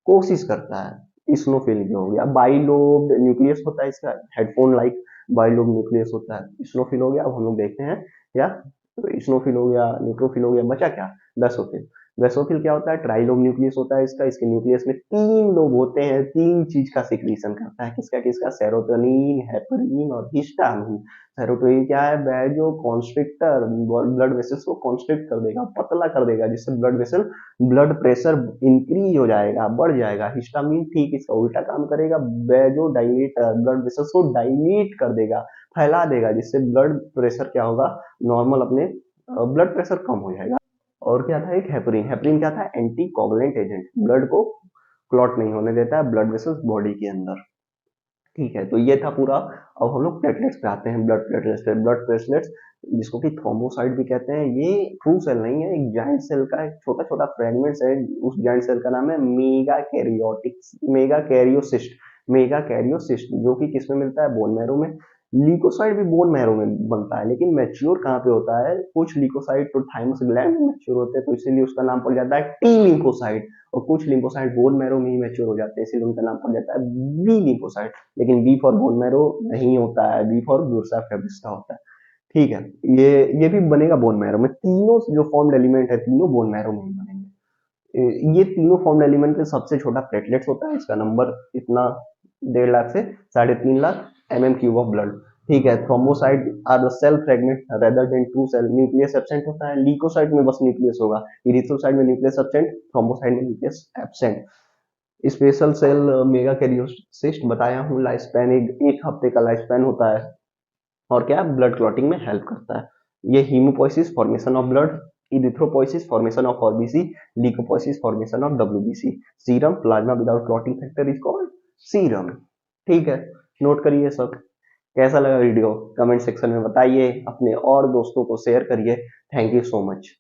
कोशिश करता है। इस्नोफिल जो हो गया। बाइलोब्ड न्यूक्लियस होता है इसका, हेडफोन लाइक बाइलोब्ड न्यूक्लियस होता है। इस्नोफिल हो गया। अब हम लोग देखते हैं क्या, तो इस्नोफिल हो गया, न्यूट्रोफिल हो गया, बचा क्या? बेसोफिल। बेसोफिल क्या होता है? ट्राइलोब न्यूक्लियस होता है इसका। इसके न्यूक्लियस में तीन लोब होते हैं, तीन चीज का सिक्रीशन करता है। किसका किसका? सेरोटोनिन, हेपरिन और हिस्टामिन। सेरोटोनिन क्या है? वैजो कॉन्स्ट्रिक्टर, ब्लड वेसल्स को कॉन्स्ट्रिक्ट कर देगा, पतला कर देगा, जिससे ब्लड प्रेशर इंक्रीज हो जाएगा, बढ़ जाएगा। हिस्टामिन ठीक इसका उल्टा काम करेगा, वैजो डाइलेटर, ब्लड वेसल्स को डाइलेट कर देगा, फैला देगा, जिससे ब्लड प्रेशर क्या होगा? नॉर्मल, अपने ब्लड प्रेशर कम हो जाएगा। और क्या था? एक हेपरिन। हेपरिन क्या था? एंटी कोगुलेंट एजेंट, ब्लड को क्लॉट नहीं होने देता है ब्लड वेसल्स बॉडी के अंदर। ठीक है, तो ये था पूरा। अब हम लोग प्लेटलेट्स पे आते हैं। ब्लड प्लेटलेट्स पे। ब्लड प्लेटलेट्स जिसको कि थ्रोम्बोसाइट भी कहते हैं, ये ट्रू सेल नहीं है, एक जाइंट सेल का एक छोटा छोटा फ्रेगमेंट्स है। उस जाइंट सेल का नाम है मेगा कैरियोसिस्ट, जो कि किसमें मिलता है? बोन मैरो में। लीकोसाइट भी बोन मैरो में बनता है, लेकिन मैच्योर कहाँ पे होता है? कुछ लीकोसाइट तो थाइमस ग्लैंड में मैच्योर होते हैं, तो इसीलिए उसका नाम पड़ जाता है टी लिम्फोसाइट। और कुछ लिम्फोसाइट बोन मैरो में ही मैच्योर हो जाते हैं, इसीलिए उनका नाम पड़ जाता है बी लिम्फोसाइट। लेकिन बी फॉर बोन मैरो नहीं होता है, बी फॉर बुर्सा फेब्रिस का होता है। ठीक है, ये भी बनेगा बोन मैरो में। तीनों जो फॉर्म्ड एलिमेंट है, तीनों बोन मैरो में ही बनेंगे। ये तीनों फॉर्म्ड एलिमेंट में सबसे छोटा प्लेटलेट्स होता है, इसका नंबर इतना 1.5 लाख से 3.5 लाख mm³ ऑफ ब्लड। ठीक है। Thrombocyte are the cell fragment rather than true cell. Nucleus absent होता है, लीकोसाइट में बस न्यूक्लियस होगा, इरिथ्रोसाइट में न्यूक्लियस एब्सेंट, थ्रोम्बोसाइट में nucleus absent. Special cell megakaryocyte बताया हूँ, लाइफ स्पैन एक हफ्ते का लाइफ स्पैन होता है, और क्या ब्लड क्लॉटिंग में हेल्प करता है। ये haemopoiesis formation of blood, erythropoiesis formation of RBC, leucopoiesis formation of WBC. Serum plasma without clotting factor is called serum. ठीक है, नोट करिए सब। कैसा लगा वीडियो कमेंट सेक्शन में बताइए, अपने और दोस्तों को शेयर करिए। Thank you so much.